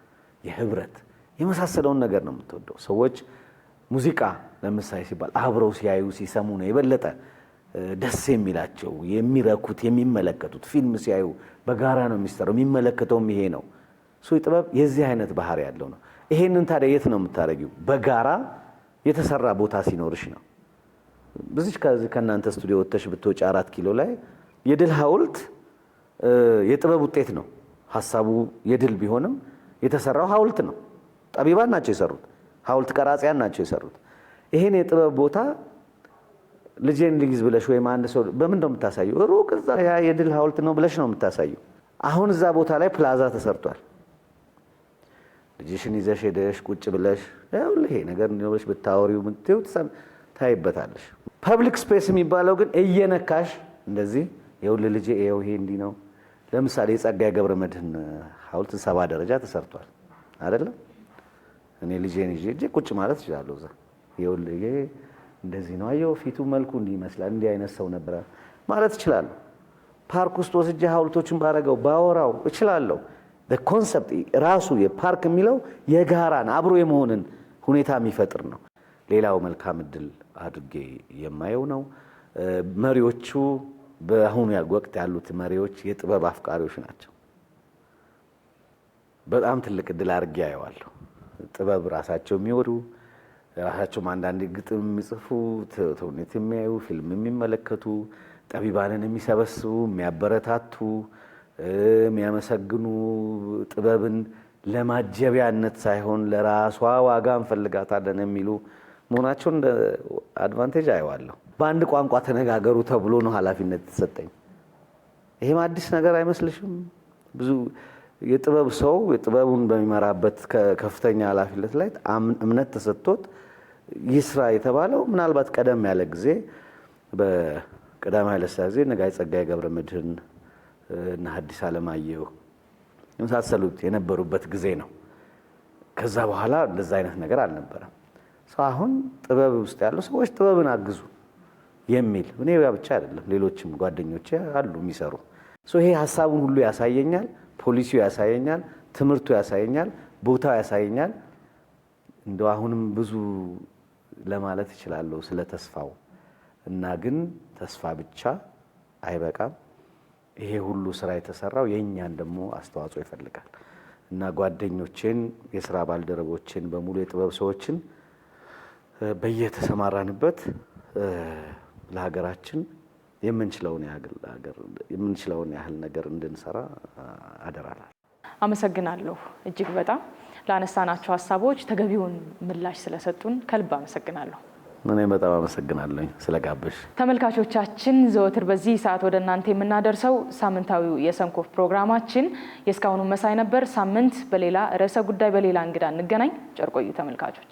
የህብረት የመሳሰለውን ነገር ነው የምትወደው። ሰዎች ሙዚቃ ለምሳሌ ሲባል አብረው ሲያዩ ሲሰሙ ነው የበለጠ ደስ የሚላቸው የሚረኩት የሚመለከቱት። ፊልም ሲያዩ በጋራ ነው የሚሰራው፣ የሚመለከተውም ይሄ ነው። ጥበብ የዚህ አይነት ባህሪ ያለው ነው። ይሄንን ታዲያ የት ነው የምታደርጊው? በጋራ የተሰራ ቦታ ሲኖርሽ ነው። በዚህ ከእናንተ ስቱዲዮ ወጥተሽ ብትወጪ 4 ኪሎ ላይ የድል ሐውልት የጥበብ ውጤት ነው። ሀሳቡ የድል ቢሆንም የተሰራው ሐውልት ነው። ጠቢባን ናቸው የሰሩት፣ ሐውልት ቀራጺያን ናቸው የሰሩት። ይሄን የጥበብ ቦታ ልጄን ልይዝ ብለሽ ወይም አንድ ሰው በምን ነው የምታሳዩ? ሩቅ እዛ ያ የድል ሐውልት ነው ብለሽ ነው የምታሳዩ። አሁን እዛ ቦታ ላይ ፕላዛ ተሰርቷል። ልጅሽን ይዘሽ ሄደሽ ቁጭ ብለሽ ይሄ ነገር ነው ብታወሪው ምትው ታይበታለሽ። ፐብሊክ ስፔስ የሚባለው ግን እየነካሽ እንደዚህ ይኸውልህ ልጄ ይኸው ይሄ እንዲህ ነው። ለምሳሌ የጸጋዬ ገብረመድህን ሐውልት 70 ደረጃ ተሰርቷል አይደለም? እኔ ልጄን ይዤ ቁጭ ማለት እችላለሁ እዛ። ይኸውልህ ይሄ እንደዚህ ነው፣ አየው ፊቱ መልኩ እንዲህ ይመስላል፣ እንዲህ አይነት ሰው ነበር ማለት እችላለሁ። ፓርክ ውስጥ ወስጄ ሐውልቶችን ባረገው ባወራው እችላለሁ። ኮንሰፕት ራሱ የፓርክ የሚለው የጋራን አብሮ የመሆንን ሁኔታ የሚፈጥር ነው። ሌላው መልካም እድል አድርጌ የማየው ነው መሪዎቹ በአሁኑ ወቅት ያሉት መሪዎች የጥበብ አፍቃሪዎች ናቸው። በጣም ትልቅ እድል አድርጌ አየዋለሁ። ጥበብ ራሳቸው የሚወዱ ራሳቸውም አንዳንድ ግጥም የሚጽፉ ተውኔት የሚያዩ ፊልም የሚመለከቱ ጠቢባንን የሚሰበስቡ የሚያበረታቱ የሚያመሰግኑ ጥበብን ለማጀቢያነት ሳይሆን ለራሷ ዋጋ እንፈልጋታለን የሚሉ መሆናቸውን እንደ አድቫንቴጅ አየዋለሁ። በአንድ ቋንቋ ተነጋገሩ ተብሎ ነው ኃላፊነት የተሰጠኝ። ይሄም አዲስ ነገር አይመስልሽም? ብዙ የጥበብ ሰው የጥበቡን በሚመራበት ከፍተኛ ኃላፊነት ላይ እምነት ተሰጥቶት ይስራ የተባለው ምናልባት ቀደም ያለ ጊዜ በቀዳማዊ ኃይለ ሥላሴ ነጋሽ ጸጋዬ ገብረመድህን እና ሐዲስ ዓለማየሁ የመሳሰሉት የነበሩበት ጊዜ ነው። ከዛ በኋላ እንደዛ አይነት ነገር አልነበረም። አሁን ጥበብ ውስጥ ያሉ ሰዎች ጥበብን አግዙ የሚል እኔ ብቻ አይደለም ሌሎችም ጓደኞቼ አሉ የሚሰሩ። ይሄ ሀሳቡን ሁሉ ያሳየኛል፣ ፖሊሲው ያሳየኛል፣ ትምህርቱ ያሳየኛል፣ ቦታው ያሳየኛል። እንደው አሁንም ብዙ ለማለት እችላለሁ ስለ ተስፋው እና ግን ተስፋ ብቻ አይበቃም። ይሄ ሁሉ ስራ የተሰራው የእኛን ደግሞ አስተዋጽኦ ይፈልጋል እና ጓደኞቼን የስራ ባልደረቦችን በሙሉ የጥበብ ሰዎችን በየተሰማራንበት ለሀገራችን የምንችለውን ያህል ነገር እንድንሰራ አደራላል። አመሰግናለሁ። እጅግ በጣም ላነሳናቸው ሀሳቦች ተገቢውን ምላሽ ስለሰጡን ከልብ አመሰግናለሁ። እኔ በጣም አመሰግናለሁ ስለጋበሽ። ተመልካቾቻችን ዘወትር በዚህ ሰዓት ወደ እናንተ የምናደርሰው ሳምንታዊው የሰንኮፍ ፕሮግራማችን የእስካሁኑ መሳይ ነበር። ሳምንት በሌላ ርዕሰ ጉዳይ በሌላ እንግዳ እንገናኝ። ጨርቆዩ ተመልካቾች።